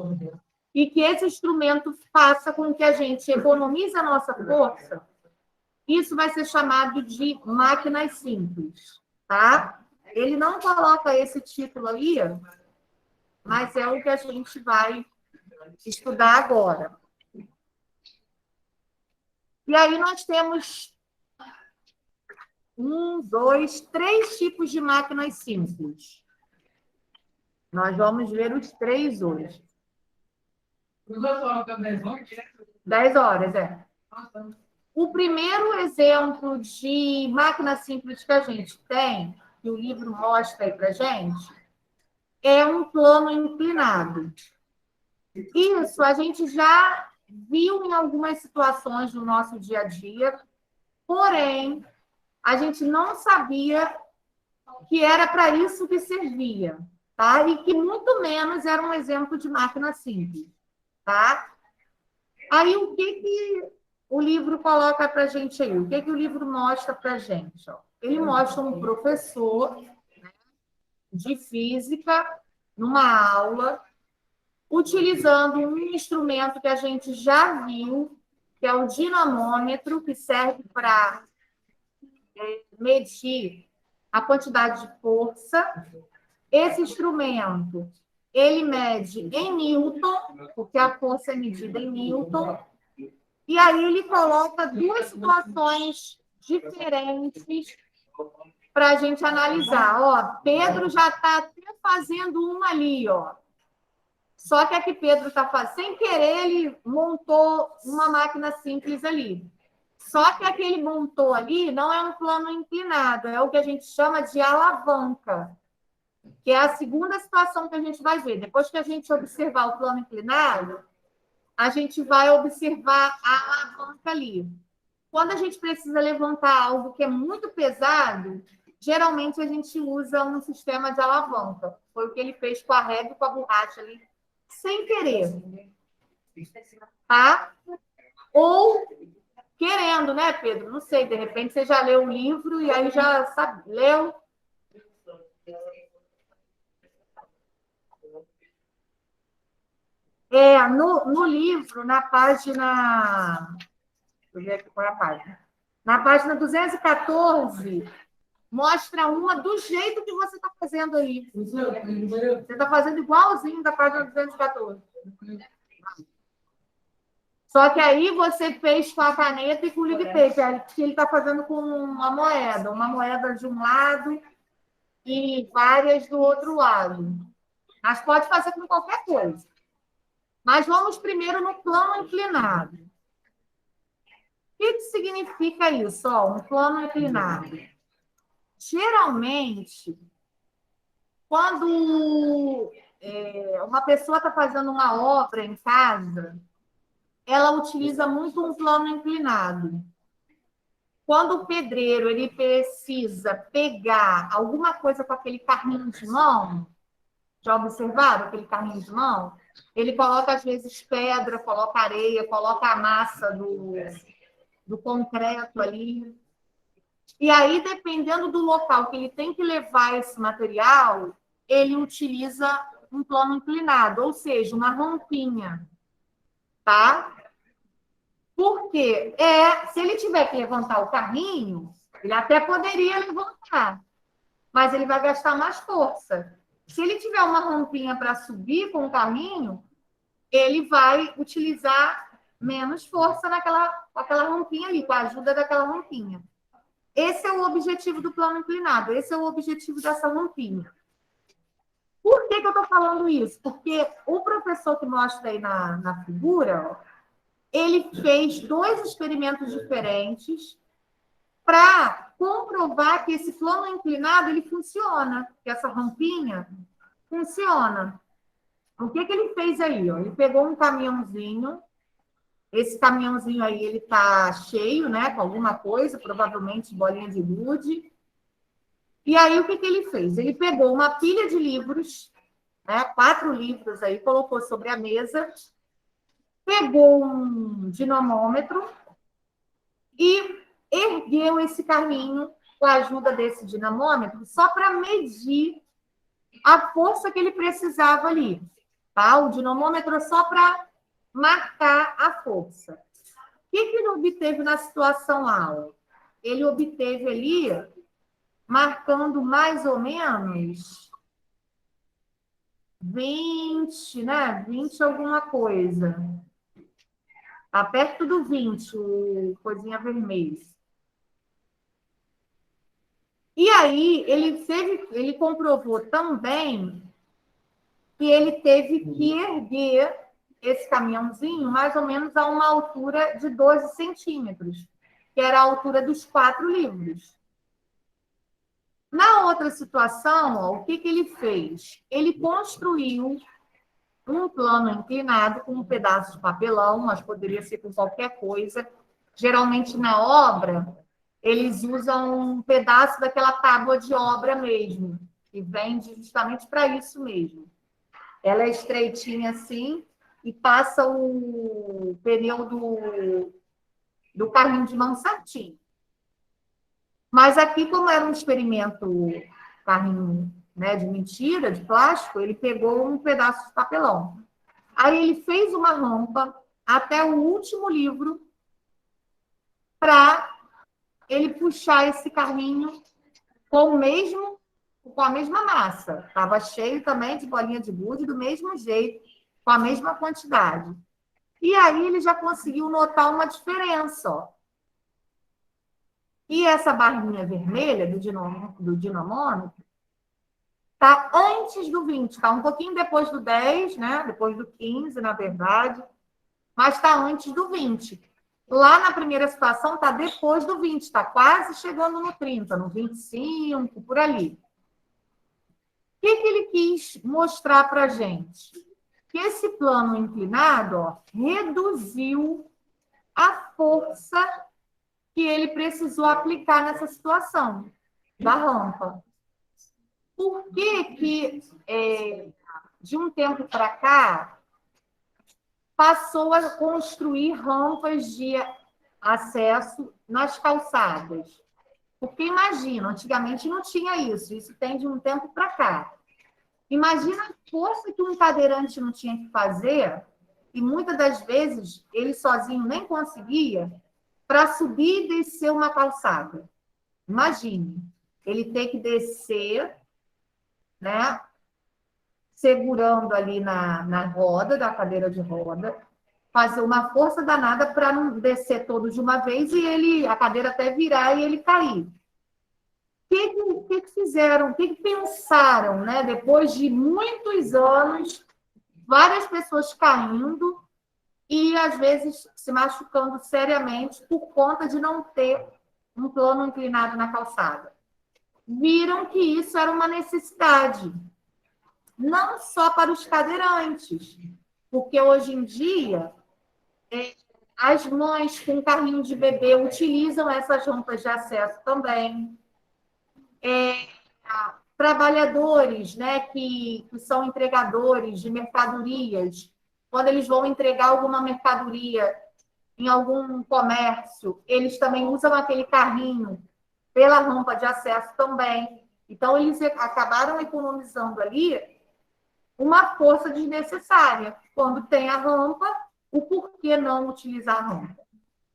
e que esse instrumento faça com que a gente economize a nossa força, isso vai ser chamado de máquinas simples, tá? Ele não coloca esse título aí, mas é o que a gente vai estudar agora. E aí nós temos 3 tipos de máquinas simples. Nós vamos ver os 3 hoje. 10 horas, O primeiro exemplo de máquina simples que a gente tem, que o livro mostra aí para a gente, é um plano inclinado. Isso a gente já viu em algumas situações do nosso dia a dia, porém, a gente não sabia que era para isso que servia, tá? E que muito menos era um exemplo de máquina simples, tá? Aí, o que o livro coloca para a gente aí? O que o livro mostra para a gente? Ó? Ele mostra um professor, né, de física numa aula, utilizando um instrumento que a gente já viu, que é o dinamômetro, que serve para medir a quantidade de força. Esse instrumento, ele mede em Newton, porque a força é medida em Newton, e aí ele coloca 2 situações diferentes para a gente analisar. Ó, Pedro já está até fazendo uma ali, ó. Só que aqui Pedro está fazendo, sem querer, ele montou uma máquina simples ali. Só que a que ele montou ali não é um plano inclinado, é o que a gente chama de alavanca, que é a segunda situação que a gente vai ver. Depois que a gente observar o plano inclinado, a gente vai observar a alavanca ali. Quando a gente precisa levantar algo que é muito pesado, geralmente a gente usa um sistema de alavanca. Foi o que ele fez com a régua e com a borracha ali, sem querer. Tá? Ou querendo, né, Pedro? Não sei, de repente você já leu o livro e aí já sabe, leu. No livro, na página... Deixa eu ver aqui qual é a página. Na página 214, Mostra uma do jeito que você está fazendo aí. Você está fazendo igualzinho da página 214. Só que aí você fez com a caneta e com o ligue tape, que ele está fazendo com uma moeda de um lado e várias do outro lado. Mas pode fazer com qualquer coisa. Mas vamos primeiro no plano inclinado. O que significa isso? Um plano inclinado. Geralmente, quando uma pessoa está fazendo uma obra em casa, ela utiliza muito um plano inclinado. Quando o pedreiro ele precisa pegar alguma coisa com aquele carrinho de mão, já observaram aquele carrinho de mão? Ele coloca, às vezes, pedra, coloca areia, coloca a massa do concreto ali. E aí, dependendo do local que ele tem que levar esse material, ele utiliza um plano inclinado, ou seja, uma rampinha, tá? Porque se ele tiver que levantar o carrinho, ele até poderia levantar, mas ele vai gastar mais força. Se ele tiver uma rampinha para subir com o carrinho, ele vai utilizar menos força naquela rampinha ali, com a ajuda daquela rampinha. Esse é o objetivo do plano inclinado, esse é o objetivo dessa rampinha. Por que eu estou falando isso? Porque o professor que mostra aí na figura, ele fez 2 experimentos diferentes para comprovar que esse plano inclinado ele funciona, que essa rampinha funciona. O que ele fez aí? Ele pegou um caminhãozinho. Esse caminhãozinho aí, ele está cheio, né, com alguma coisa, provavelmente bolinha de gude. E aí, o que ele fez? Ele pegou uma pilha de livros, né, 4 livros aí, colocou sobre a mesa, pegou um dinamômetro e ergueu esse carrinho com a ajuda desse dinamômetro só para medir a força que ele precisava ali. Tá? O dinamômetro só para marcar a força. O que ele obteve na situação A? Ele obteve ali, marcando mais ou menos 20, né? 20 alguma coisa. Está perto do 20, o coisinha vermelha. E aí, ele comprovou também que ele teve que erguer esse caminhãozinho mais ou menos a uma altura de 12 centímetros, que era a altura dos 4 livros. Na outra situação, o que ele fez? Ele construiu um plano inclinado com um pedaço de papelão, mas poderia ser com qualquer coisa. Geralmente, na obra, eles usam um pedaço daquela tábua de obra mesmo, que vende justamente para isso mesmo. Ela é estreitinha assim e passa o pneu do carrinho de mão certinho. Mas aqui, como era um experimento carrinho, né, de mentira, de plástico, ele pegou um pedaço de papelão. Aí ele fez uma rampa até o último livro para ele puxar esse carrinho com a mesma massa. Estava cheio também de bolinha de gude, do mesmo jeito, com a mesma quantidade. E aí ele já conseguiu notar uma diferença, ó. E essa barrinha vermelha do dinamômetro está antes do 20, está um pouquinho depois do 10, né? Depois do 15, na verdade, mas está antes do 20. Lá na primeira situação está depois do 20, está quase chegando no 30, no 25, por ali. O que ele quis mostrar para a gente? Que esse plano inclinado, ó, reduziu a força que ele precisou aplicar nessa situação da rampa. Por que de um tempo para cá, passou a construir rampas de acesso nas calçadas? Porque imagina, antigamente não tinha isso tem de um tempo para cá. Imagina a força que um cadeirante não tinha que fazer, e muitas das vezes ele sozinho nem conseguia, para subir e descer uma calçada. Imagine. ele tem que descer, né? Segurando ali na roda, da cadeira de roda, fazer uma força danada para não descer todo de uma vez e a cadeira até virar e ele cair. O que fizeram? O que pensaram, né? Depois de muitos anos, várias pessoas caindo e, às vezes, se machucando seriamente por conta de não ter um plano inclinado na calçada. Viram que isso era uma necessidade, não só para os cadeirantes, porque hoje em dia as mães com carrinho de bebê utilizam essas rampas de acesso também. Trabalhadores, né, que são entregadores de mercadorias, quando eles vão entregar alguma mercadoria em algum comércio, eles também usam aquele carrinho pela rampa de acesso também. Então, eles acabaram economizando ali uma força desnecessária. Quando tem a rampa, o porquê não utilizar a rampa?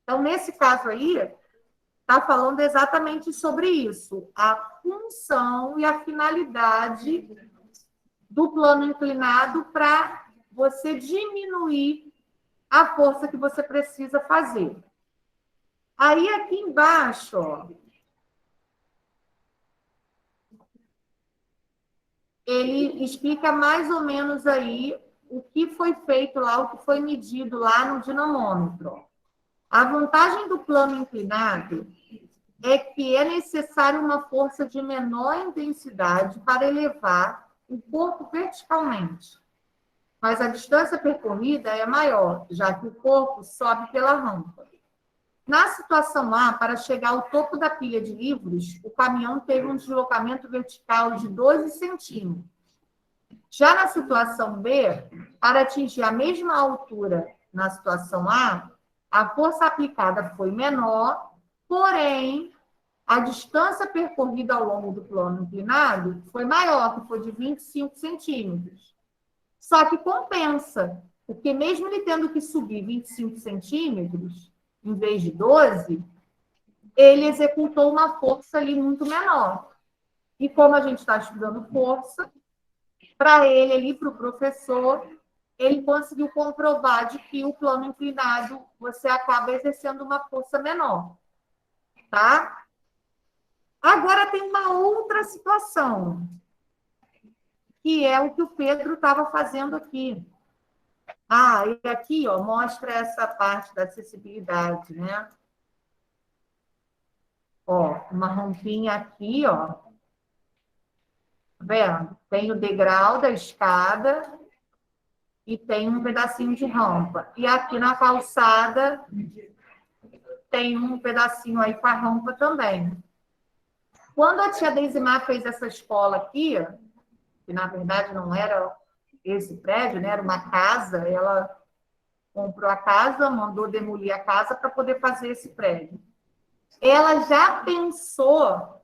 Então, nesse caso aí, está falando exatamente sobre isso, a função e a finalidade do plano inclinado para você diminuir a força que você precisa fazer. Aí, aqui embaixo, ó, ele explica mais ou menos aí o que foi feito lá, o que foi medido lá no dinamômetro. A vantagem do plano inclinado é que é necessário uma força de menor intensidade para elevar o corpo verticalmente. Mas a distância percorrida é maior, já que o corpo sobe pela rampa. Na situação A, para chegar ao topo da pilha de livros, o caminhão teve um deslocamento vertical de 12 centímetros. Já na situação B, para atingir a mesma altura na situação a força aplicada foi menor, porém, a distância percorrida ao longo do plano inclinado foi maior, que foi de 25 centímetros. Só que compensa, porque mesmo ele tendo que subir 25 centímetros, em vez de 12, ele executou uma força ali muito menor. E como a gente está estudando força, para ele ali, para o professor, ele conseguiu comprovar de que o plano inclinado você acaba exercendo uma força menor. Tá? Agora tem uma outra situação, que é o que o Pedro estava fazendo aqui. E aqui, ó, mostra essa parte da acessibilidade, né? Ó, uma rampinha aqui, ó. Tá vendo? Tem o degrau da escada e tem um pedacinho de rampa. E aqui na calçada tem um pedacinho aí com a rampa também. Quando a tia Deisimar fez essa escola aqui, que na verdade não era esse prédio, né? Era uma casa, ela comprou a casa, mandou demolir a casa para poder fazer esse prédio. Ela já pensou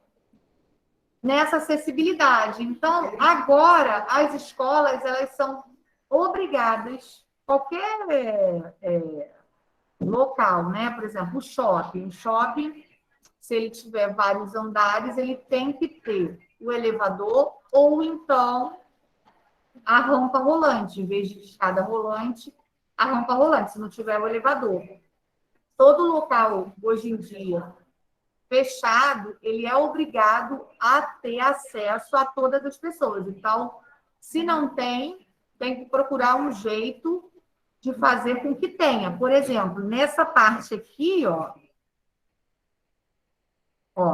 nessa acessibilidade. Então, agora, as escolas elas são obrigadas, qualquer local, né? Por exemplo, o shopping. O shopping, se ele tiver vários andares, ele tem que ter o elevador ou então a rampa rolante, em vez de escada rolante, a rampa rolante, se não tiver o elevador. Todo local, hoje em dia, fechado, ele é obrigado a ter acesso a todas as pessoas. Então, se não tem, tem que procurar um jeito de fazer com que tenha. Por exemplo, nessa parte aqui,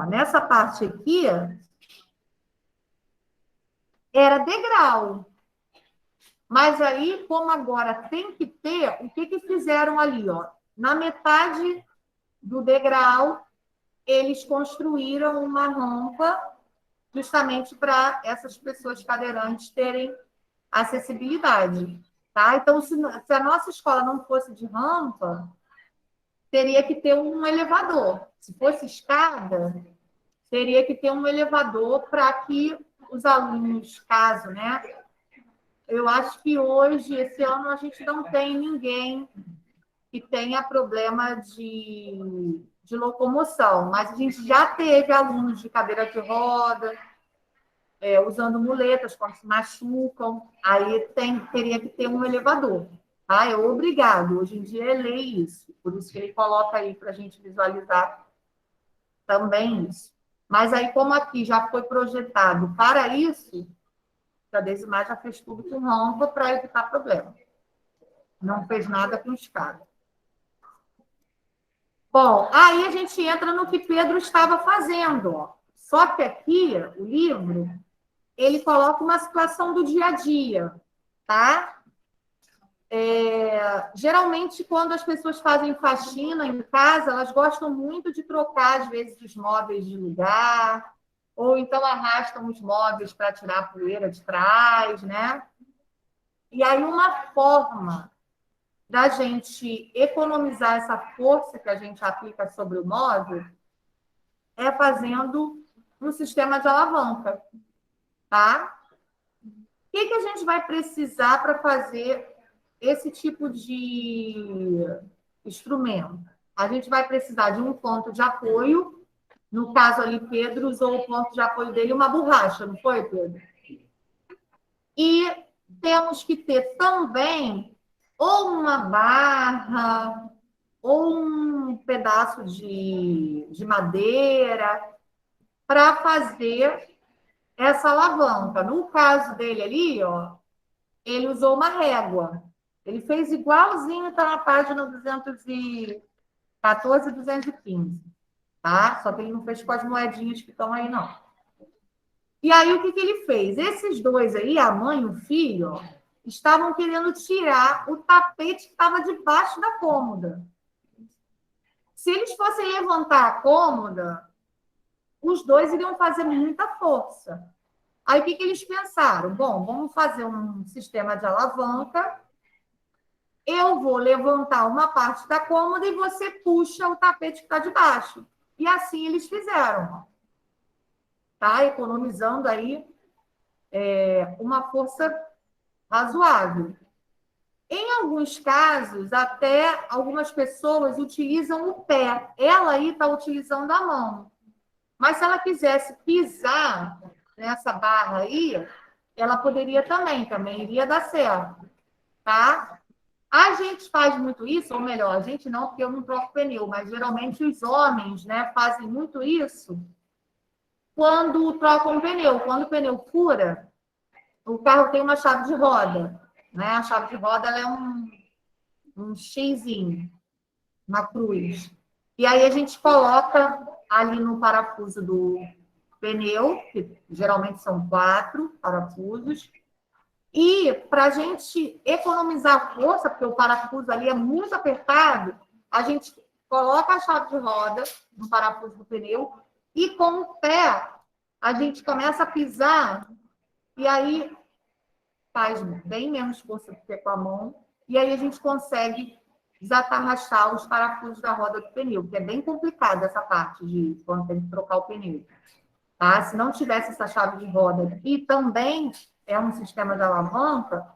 nessa parte aqui, era degrau. Mas aí, como agora tem que ter, o que fizeram ali? Na metade do degrau, eles construíram uma rampa justamente para essas pessoas cadeirantes terem acessibilidade. Tá? Então, se a nossa escola não fosse de rampa, teria que ter um elevador. Se fosse escada, teria que ter um elevador para que os alunos, caso, né? Eu acho que hoje, esse ano, a gente não tem ninguém que tenha problema de de locomoção, mas a gente já teve alunos de cadeira de roda, usando muletas quando se machucam, aí teria que ter um elevador. Tá? É obrigado, hoje em dia é lei isso, por isso que ele coloca aí para a gente visualizar também isso. Mas aí, como aqui já foi projetado para isso, a Desimar já fez tudo com rampa para evitar problema. Não fez nada com escada. Bom, aí a gente entra no que Pedro estava fazendo. Ó. Só que aqui, o livro, ele coloca uma situação do dia a dia, tá? Geralmente, quando as pessoas fazem faxina em casa, elas gostam muito de trocar, às vezes, os móveis de lugar, ou então arrastam os móveis para tirar a poeira de trás, né? E aí, uma forma da gente economizar essa força que a gente aplica sobre o móvel é fazendo um sistema de alavanca, tá? O que a gente vai precisar para fazer esse tipo de instrumento? A gente vai precisar de um ponto de apoio. No caso ali, Pedro usou o ponto de apoio dele, uma borracha, não foi, Pedro? E temos que ter também ou uma barra, ou um pedaço de madeira, para fazer essa alavanca. No caso dele ali, ó, ele usou uma régua. Ele fez igualzinho, está na página 214 e 215. Tá? Só que ele não fez com as moedinhas que estão aí, não. E aí, o que ele fez? Esses dois aí, a mãe e o filho, ó, estavam querendo tirar o tapete que estava debaixo da cômoda. Se eles fossem levantar a cômoda, os dois iriam fazer muita força. Aí, o que eles pensaram? Bom, vamos fazer um sistema de alavanca. Eu vou levantar uma parte da cômoda e você puxa o tapete que está debaixo. E assim eles fizeram. Tá? Economizando aí uma força razoável. Em alguns casos, até algumas pessoas utilizam o pé. Ela aí está utilizando a mão. Mas se ela quisesse pisar nessa barra aí, ela poderia também iria dar certo, tá? A gente faz muito isso, ou melhor, a gente não, porque eu não troco pneu, mas geralmente os homens, né, fazem muito isso quando trocam pneu. Quando o pneu fura, o carro tem uma chave de roda, né? A chave de roda ela é um xizinho, uma cruz. E aí a gente coloca ali no parafuso do pneu, que geralmente são 4 parafusos, e para a gente economizar força, porque o parafuso ali é muito apertado, a gente coloca a chave de roda no parafuso do pneu e com o pé a gente começa a pisar e aí faz bem menos força do que com a mão e aí a gente consegue desatarrachar os parafusos da roda do pneu, que é bem complicado essa parte de quando tem que trocar o pneu. Tá? Se não tivesse essa chave de roda e também é um sistema de alavanca,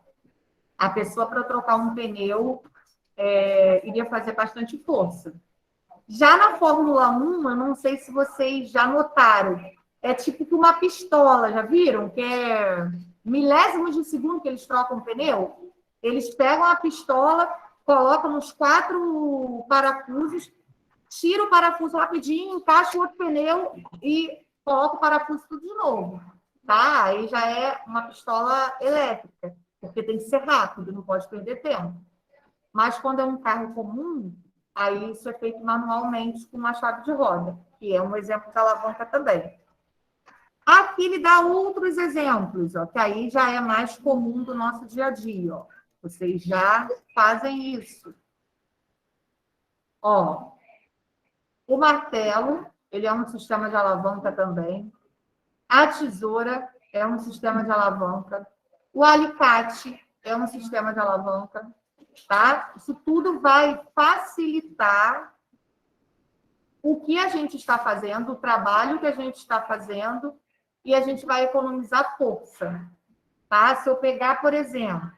a pessoa para trocar um pneu iria fazer bastante força. Já na Fórmula 1, eu não sei se vocês já notaram, é tipo que uma pistola, já viram? Que é milésimos de segundo que eles trocam o pneu. Eles pegam a pistola, colocam nos 4 parafusos, tira o parafuso rapidinho, encaixa o outro pneu e coloca o parafuso tudo de novo. Tá? Aí já é uma pistola elétrica, porque tem que ser rápido, não pode perder tempo. Mas quando é um carro comum, aí isso é feito manualmente com uma chave de roda, que é um exemplo de alavanca também. Aqui ele dá outros exemplos, ó, que aí já é mais comum do nosso dia a dia. Ó. Vocês já fazem isso. Ó, o martelo, ele é um sistema de alavanca também. A tesoura é um sistema de alavanca. O alicate é um sistema de alavanca. Tá? Isso tudo vai facilitar o que a gente está fazendo, o trabalho que a gente está fazendo, e a gente vai economizar força. Tá? Se eu pegar, por exemplo,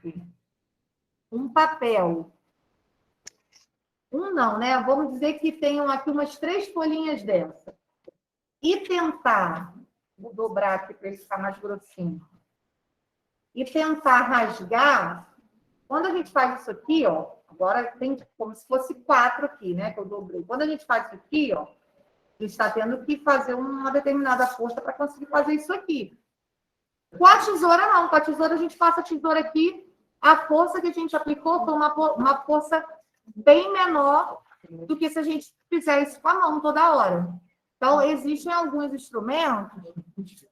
um papel Um não, né? Vamos dizer que tenham aqui umas 3 folhinhas dessa. E tentar, vou dobrar aqui para ele ficar mais grossinho. E tentar rasgar, quando a gente faz isso aqui, ó, agora tem como se fosse 4 aqui, né? Que eu dobrei. Quando a gente faz isso aqui, ó, a gente está tendo que fazer uma determinada força para conseguir fazer isso aqui. Com a tesoura, não. Com a tesoura, a gente passa a tesoura aqui. A força que a gente aplicou foi uma força bem menor do que se a gente fizer isso com a mão toda hora. Então, existem alguns instrumentos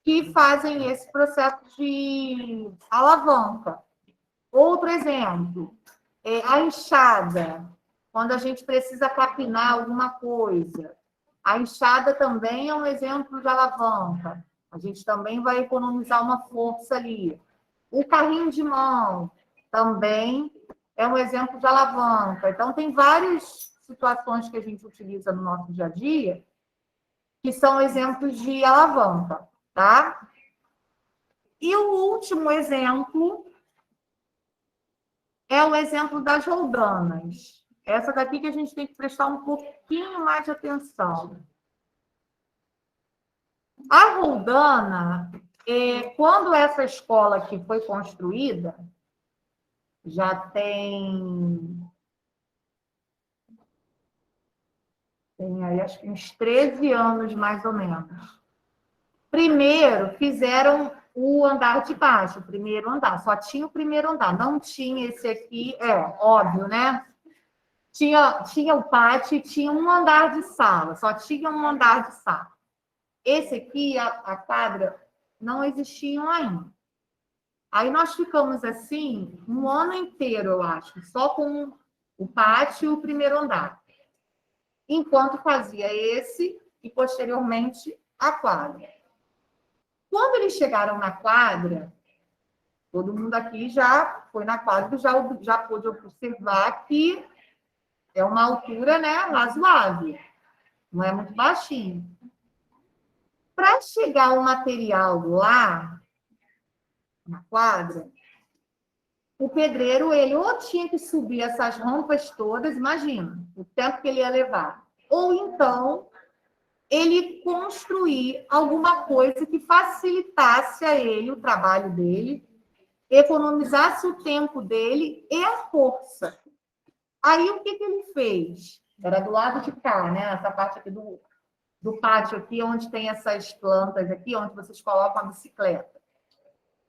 que fazem esse processo de alavanca. Outro exemplo, a enxada, quando a gente precisa capinar alguma coisa. A enxada também é um exemplo de alavanca. A gente também vai economizar uma força ali. O carrinho de mão também é um exemplo de alavanca. Então, tem várias situações que a gente utiliza no nosso dia a dia que são exemplos de alavanca, tá? E o último exemplo é o exemplo das roldanas. Essa daqui que a gente tem que prestar um pouquinho mais de atenção. A roldana, quando essa escola aqui foi construída, já tem aí, acho que uns 13 anos, mais ou menos. Primeiro, fizeram o andar de baixo, o primeiro andar. Só tinha o primeiro andar, não tinha esse aqui, óbvio, né? Tinha o pátio e tinha um andar de sala, só tinha um andar de sala. Esse aqui, a quadra, não existiam ainda. Aí nós ficamos assim um ano inteiro, eu acho, só com o pátio e o primeiro andar. Enquanto fazia esse e, posteriormente, a quadra. Quando eles chegaram na quadra, todo mundo aqui já foi na quadra, já pôde observar que é uma altura, né, razoável. Não é muito baixinho. Para chegar o material lá, na quadra, o pedreiro, ele ou tinha que subir essas rampas todas, imagina, o tempo que ele ia levar. Ou então, ele construir alguma coisa que facilitasse a ele, o trabalho dele, economizasse o tempo dele e a força. Aí, o que ele fez? Era do lado de cá, né? Essa parte aqui do pátio aqui, onde tem essas plantas aqui, onde vocês colocam a bicicleta.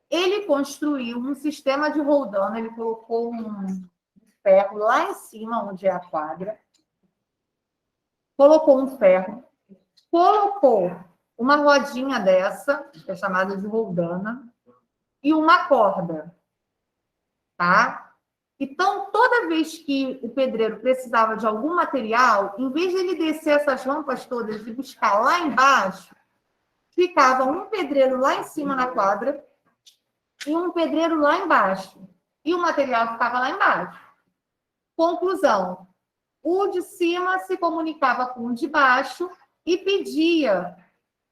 Ele construiu um sistema de roldana, ele colocou um ferro lá em cima, onde é a quadra, colocou um ferro, colocou uma rodinha dessa, que é chamada de roldana, e uma corda, tá? Então, toda vez que o pedreiro precisava de algum material, em vez de ele descer essas rampas todas e buscar lá embaixo, ficava um pedreiro lá em cima na quadra e um pedreiro lá embaixo. E o material ficava lá embaixo. Conclusão: o de cima se comunicava com o de baixo e pedia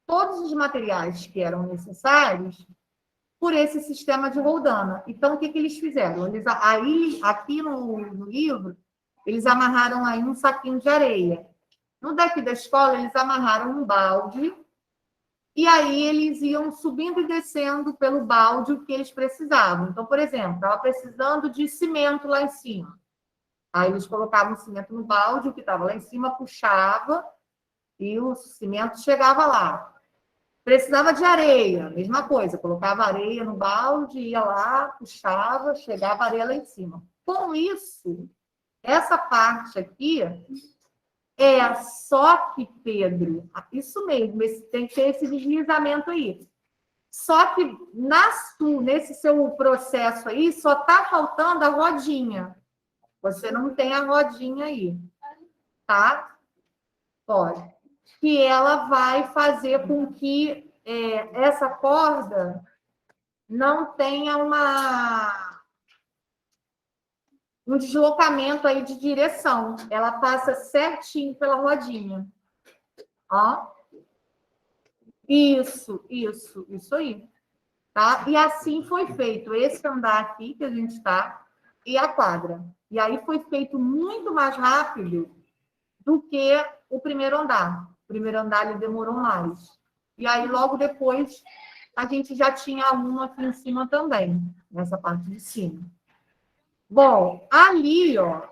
todos os materiais que eram necessários por esse sistema de roldana. Então, o que eles fizeram? Aqui no livro, eles amarraram aí um saquinho de areia. No daqui da escola, eles amarraram um balde e aí eles iam subindo e descendo pelo balde o que eles precisavam. Então, por exemplo, estava precisando de cimento lá em cima. Aí eles colocavam o cimento no balde, o que estava lá em cima puxava e o cimento chegava lá. Precisava de areia, mesma coisa. Colocava areia no balde, ia lá, puxava, chegava a areia lá em cima. Com isso, essa parte aqui só que, Pedro, isso mesmo, tem que ter esse deslizamento aí. Só que nesse seu processo aí, só está faltando a rodinha. Você não tem a rodinha aí, tá? Pode. Que ela vai fazer com que essa corda não tenha um deslocamento aí de direção. Ela passa certinho pela rodinha. Ó. Isso aí. Tá? E assim foi feito esse andar aqui que a gente está e a quadra. E aí foi feito muito mais rápido do que o primeiro andar. O primeiro andar ele demorou mais. E aí, logo depois, a gente já tinha um aqui em cima também, nessa parte de cima. Bom, ali, ó,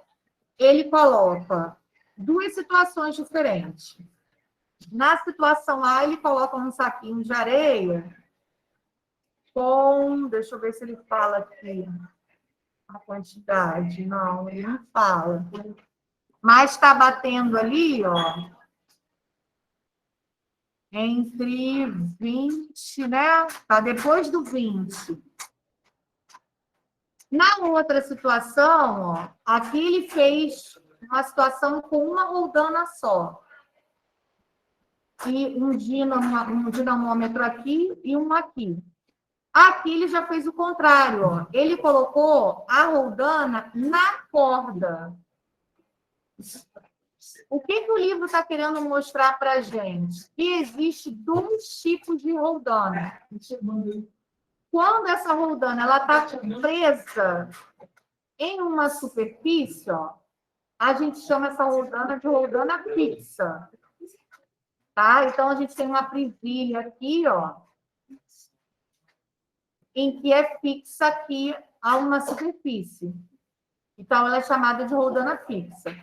ele coloca duas situações diferentes. Na situação A, ele coloca um saquinho de areia com... Deixa eu ver se ele fala aqui a quantidade. Não, ele não fala. Mas está batendo ali, ó, entre 20, né? Está depois do 20. Na outra situação, ó, aqui ele fez uma situação com uma roldana só. E um dinamômetro aqui e um aqui. Aqui ele já fez o contrário, ó. Ele colocou a roldana na corda. O que o livro está querendo mostrar para a gente? Que existe dois tipos de roldana. Quando essa roldana está presa em uma superfície, ó, a gente chama essa roldana de roldana fixa. Tá? Então, a gente tem uma presilha aqui, ó, em que é fixa aqui a uma superfície. Então, ela é chamada de roldana fixa.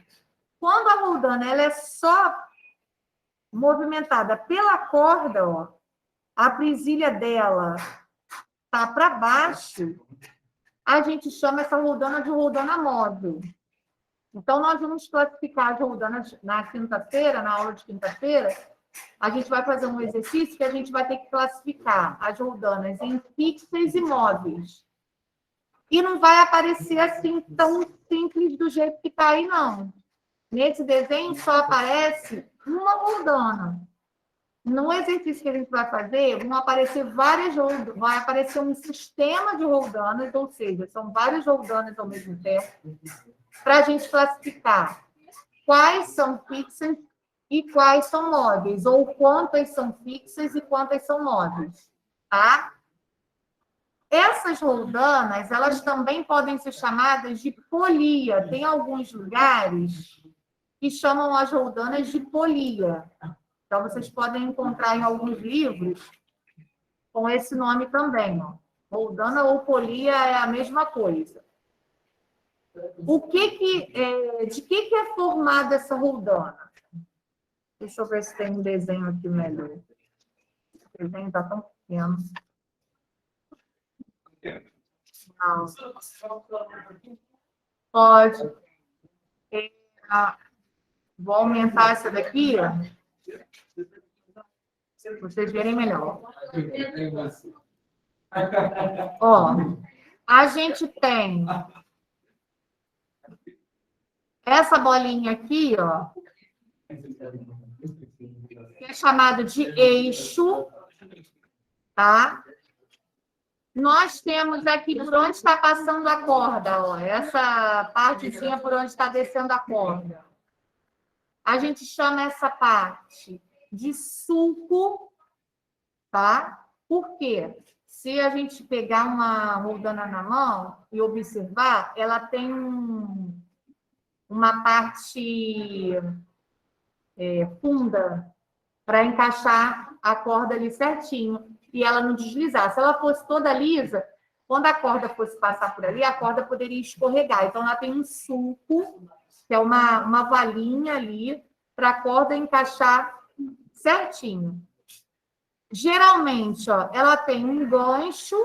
Quando a roldana ela é só movimentada pela corda, ó, a presilha dela está para baixo, a gente chama essa roldana de roldana móvel. Então, nós vamos classificar as roldanas na quinta-feira, na aula de quinta-feira. A gente vai fazer um exercício que a gente vai ter que classificar as roldanas em fixas e móveis. E não vai aparecer assim tão simples do jeito que está aí, não. Nesse desenho só aparece uma roldana. No exercício que a gente vai fazer, vão aparecer várias roldanas, vai aparecer um sistema de roldanas, ou seja, são várias roldanas ao mesmo tempo, para a gente classificar quais são fixas e quais são móveis, ou quantas são fixas e quantas são móveis, tá? Essas roldanas, elas também podem ser chamadas de polia. Tem alguns lugares que chamam as roldanas de polia. Então, vocês podem encontrar em alguns livros com esse nome também, ó. Roldana ou polia é a mesma coisa. De que é formada essa roldana? Deixa eu ver se tem um desenho aqui melhor. O desenho está tão pequeno. Não. Pode. Vou aumentar essa daqui, ó. Para vocês verem melhor. Ó, a gente tem essa bolinha aqui, ó, que é chamado de eixo, tá? Nós temos aqui por onde está passando a corda, ó, essa partezinha por onde está descendo a corda. A gente chama essa parte de sulco, tá? Por quê? Se a gente pegar uma roldana na mão e observar, ela tem uma parte funda para encaixar a corda ali certinho e ela não deslizar. Se ela fosse toda lisa, quando a corda fosse passar por ali, a corda poderia escorregar. Então, ela tem um sulco, que é uma valinha ali, para a corda encaixar certinho. Geralmente, ó, ela tem um gancho,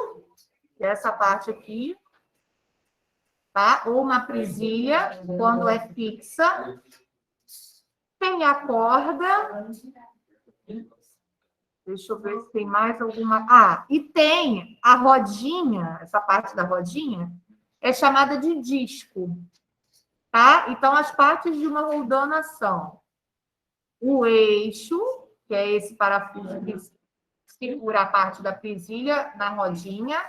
que é essa parte aqui, tá? Ou uma presilha, quando é fixa. Tem a corda. Deixa eu ver se tem mais alguma. Ah, e tem a rodinha, essa parte da rodinha é chamada de disco, tá? Então, as partes de uma roldana são o eixo, que é esse parafuso que segura a parte da presilha na rodinha.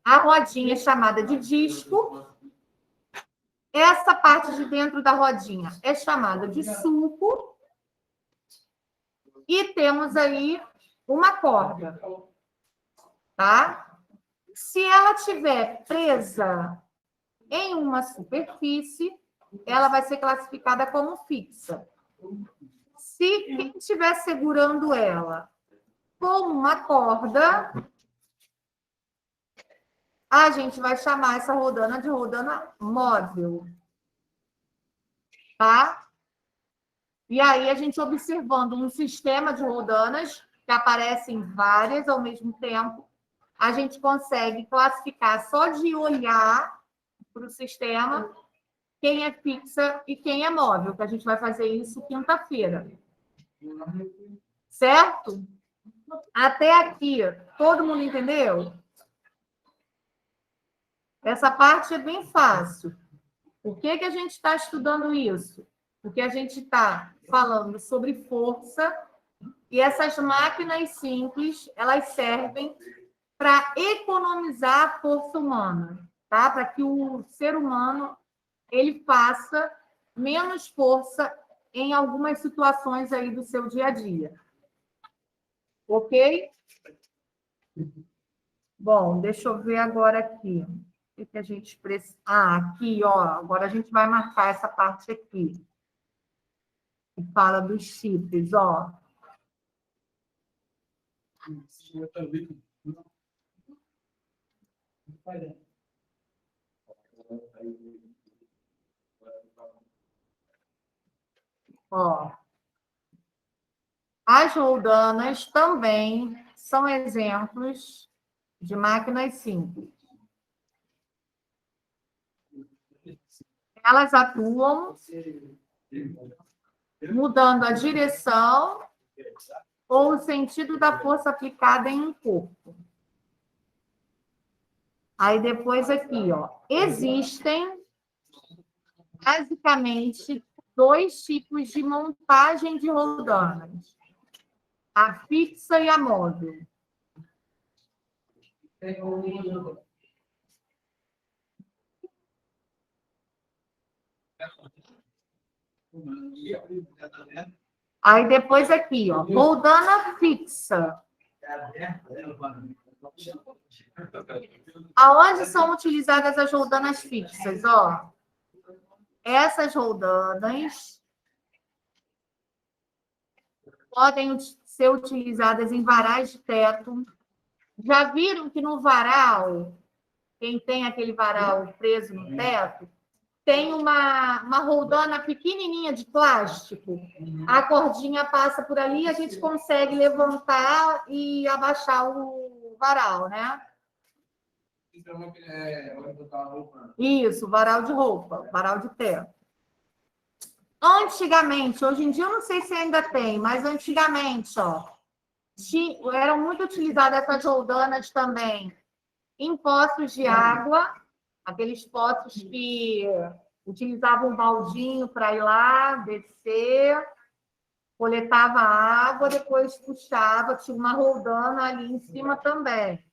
A rodinha é chamada de disco. Essa parte de dentro da rodinha é chamada de sulco. E temos aí uma corda, tá? Se ela estiver presa em uma superfície, ela vai ser classificada como fixa. Se quem estiver segurando ela com uma corda, a gente vai chamar essa rodana de rodana móvel. Tá? E aí, a gente observando um sistema de rodanas, que aparecem várias ao mesmo tempo, a gente consegue classificar só de olhar para o sistema quem é fixa e quem é móvel, que a gente vai fazer isso quinta-feira. Certo? Até aqui, todo mundo entendeu? Essa parte é bem fácil. Por que a gente está estudando isso? Porque a gente está falando sobre força e essas máquinas simples, elas servem para economizar a força humana, tá? Para que o ser humano ele faça menos força em algumas situações aí do seu dia a dia. Ok? Bom, deixa eu ver agora aqui. O que a gente precisa... Ah, aqui, ó. Agora a gente vai marcar essa parte aqui. Que fala dos chips, ó. Ó. As roldanas também são exemplos de máquinas simples. Elas atuam mudando a direção ou o sentido da força aplicada em um corpo. Aí depois aqui, ó, existem basicamente 2 tipos de montagem de roldanas: a fixa e a móvel. Aí depois aqui, ó, roldana fixa. Aonde são utilizadas as roldanas fixas? Ó, essas roldanas podem ser utilizadas em varais de teto. Já viram que no varal, quem tem aquele varal preso no teto, tem uma roldana pequenininha de plástico. A cordinha passa por ali, a gente consegue levantar e abaixar o varal, né? Isso, varal de roupa, varal de teto. Antigamente, hoje em dia eu não sei se ainda tem, mas antigamente, ó, eram muito utilizadas essas roldanas também em poços de água, aqueles poços que utilizavam um baldinho para ir lá, descer, coletava água, depois puxava, tinha uma roldana ali em cima também,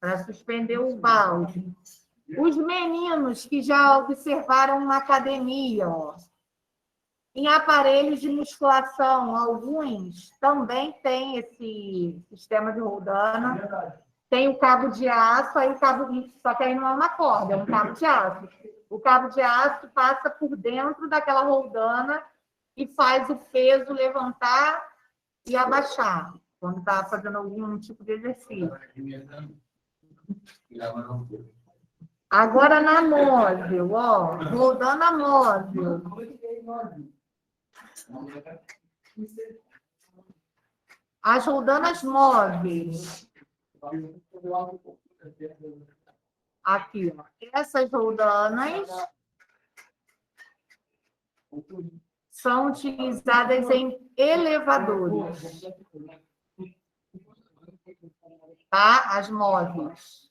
para suspender o balde. Os meninos que já observaram uma academia, ó, em aparelhos de musculação, alguns também têm esse sistema de roldana. Tem o cabo de aço, aí o cabo, só que aí não é uma corda, é um cabo de aço. O cabo de aço passa por dentro daquela roldana e faz o peso levantar e abaixar, quando está fazendo algum tipo de exercício. Agora na móvel, ó, roldana móvel. As roldanas móveis. Aqui, ó. Essas roldanas são utilizadas em elevadores. Tá? As móveis.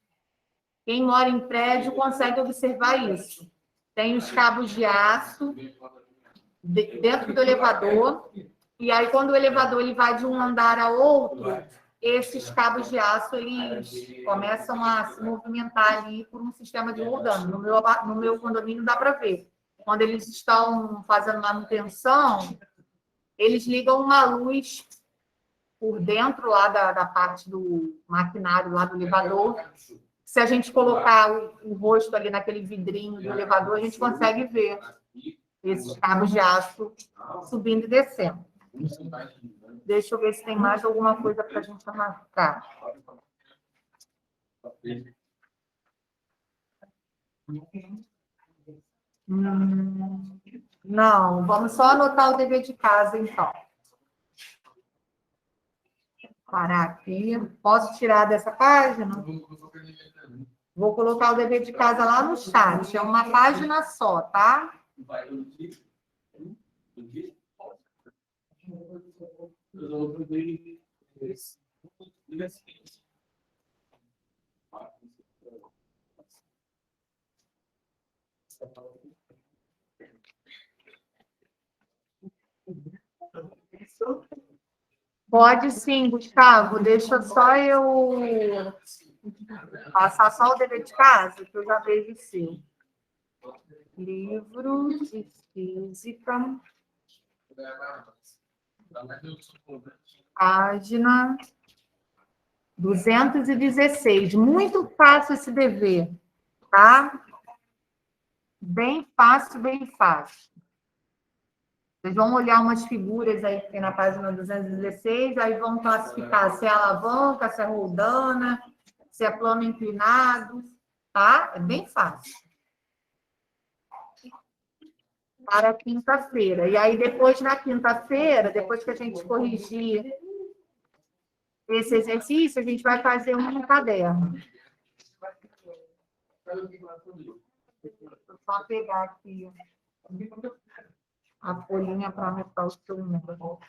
Quem mora em prédio consegue observar isso. Tem os cabos de aço dentro do elevador, e aí quando o elevador ele vai de um andar a outro, esses cabos de aço eles começam a se movimentar ali por um sistema de roldana. No meu condomínio dá para ver. Quando eles estão fazendo manutenção, eles ligam uma luz por dentro lá da parte do maquinário lá do elevador, Se a gente colocar o rosto ali naquele vidrinho do elevador, a gente consegue ver esses cabos de aço subindo e descendo. Deixa eu ver se tem mais alguma coisa para a gente marcar. Não, vamos só anotar o dever de casa, então. Parar aqui. Posso tirar dessa página? Vou colocar o dever de casa lá no chat. É uma página só, tá? Pode sim, Gustavo. Deixa só eu passar só o dever de casa, que eu já vejo o seu. Livro de física. Página 216. Muito fácil esse dever, tá? Bem fácil, bem fácil. Vocês vão olhar umas figuras aí que tem na página 216, aí vão classificar se é alavanca, se é roldana, se é plano inclinado, tá? É bem fácil. Para quinta-feira. E aí, depois, na quinta-feira, depois que a gente corrigir esse exercício, a gente vai fazer um no caderno. Vou só pegar aqui a folhinha para anotar o seu número.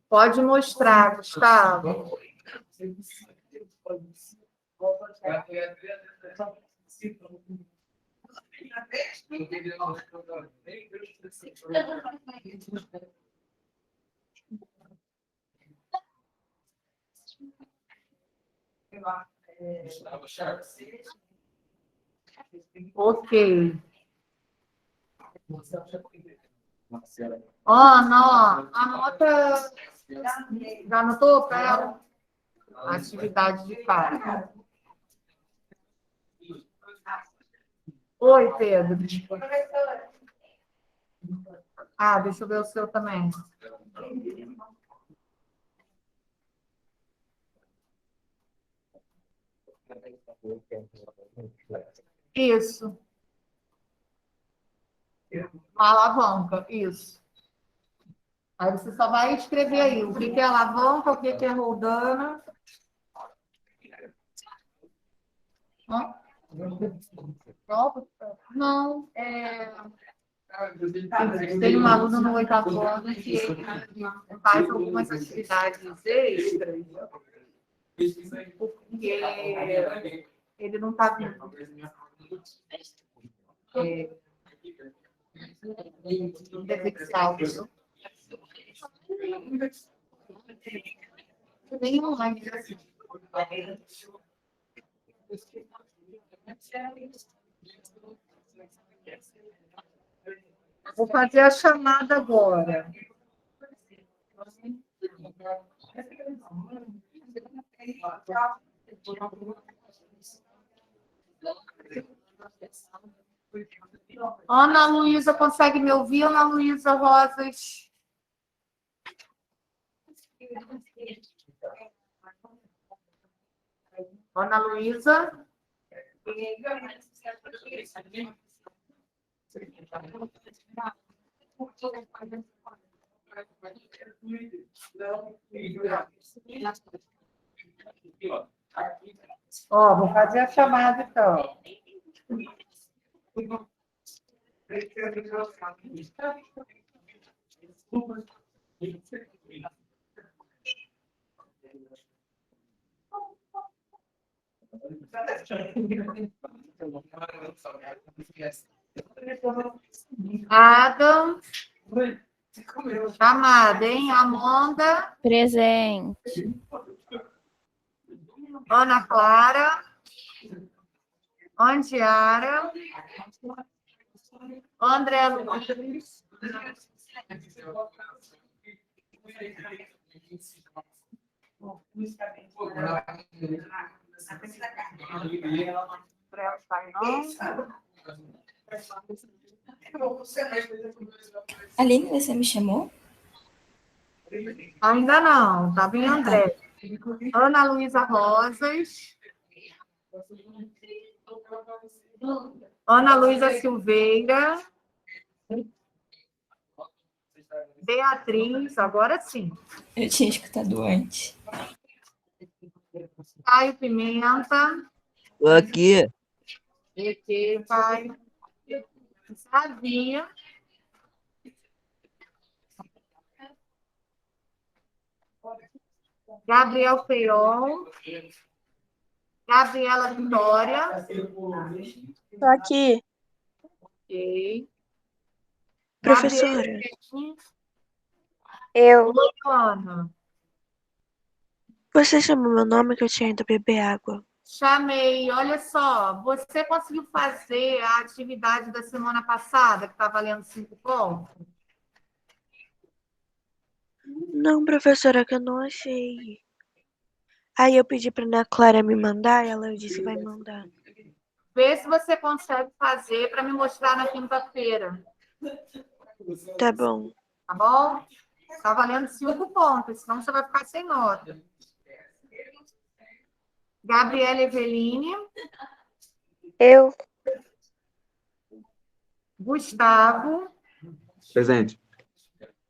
Pode mostrar, Gustavo. Ok. Ana, anota. Já anotou para ela? Atividade de casa. Oi, Pedro. Ah, deixa eu ver o seu também. Isso. Uma alavanca, isso. Aí você só vai escrever aí o que é alavanca, o que é roldana. Não, tem um aluno no oitavo ano que ele faz algumas atividades extras, porque ele não está vindo. Nem online. Vou fazer a chamada agora. Ana Luísa, consegue me ouvir? Ana Luísa Rosas. Ana Luísa. Ó, vou fazer a chamada, então. Adam. Chamada, hein? Amanda. Presente. Ana Clara. Andiara. André Luiz. Aline, você me chamou? Ainda não, estava em André. Ana Luísa Rosas. Ana Luísa Silveira. Beatriz, agora sim. Eu tinha escutado antes. Caio Pimenta. Tô aqui. Aqui, pai. Savinha. Gabriel Feiol. Gabriela Vitória. Tô aqui. Ok. Professora. Gabriela. Eu. Oi, Ana. Você chamou meu nome que eu tinha ido beber água. Chamei. Olha só, você conseguiu fazer a atividade da semana passada, que está valendo 5 pontos? Não, professora, que eu não achei. Aí eu pedi pra Ana Clara me mandar e ela disse que vai mandar. Vê se você consegue fazer para me mostrar na quinta-feira. Tá bom. Tá bom? Está valendo 5 pontos, senão você vai ficar sem nota. Gabriela Eveline. Eu. Gustavo. Presente.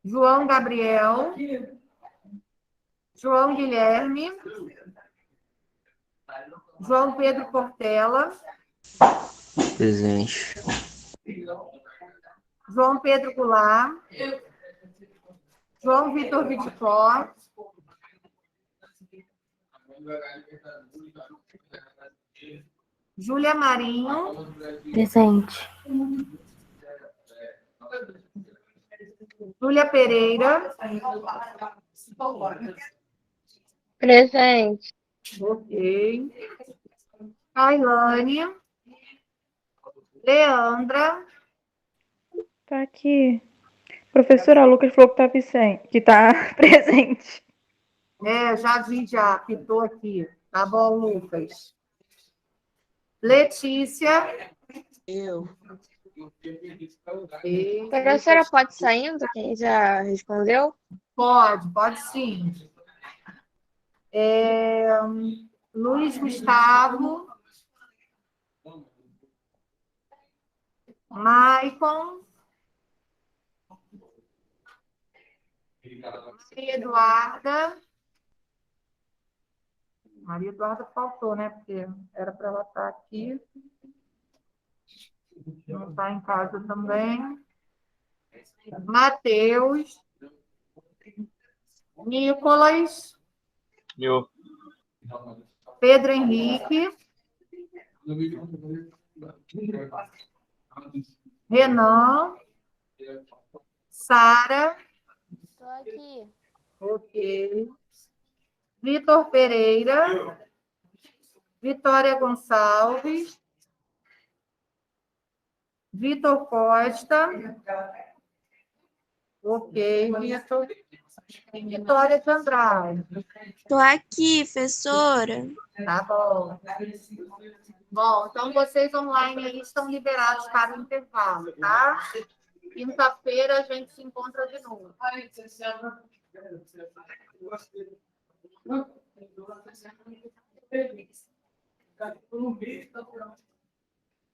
João Gabriel. João Guilherme. João Pedro Portela. Presente. João Pedro Goulart. João Vitor Viticó. Júlia Marinho. Presente. Júlia Pereira. Presente. Ok. Kailane. Leandra. Tá aqui. Professora, a Lucas falou que tá presente. Já vi, já apitou aqui. Tá bom, Lucas. Letícia. Eu. Ok. Professora, pode ir saindo? Quem já respondeu? Pode sim. Luiz Gustavo. Maicon. Maria Eduarda. Maria Eduarda faltou, né? Porque era para ela estar aqui. Não está em casa também. Matheus. Nicolas. Eu. Pedro Henrique. Renan. Sara. Tô aqui. Ok. Vitor Pereira. Vitória Gonçalves. Vitor Costa. Ok, Vitor. Vitória de Andrade. Tô aqui, professora. Tá bom. Bom, então vocês online aí estão liberados para o intervalo, tá? Quinta-feira a gente se encontra de novo.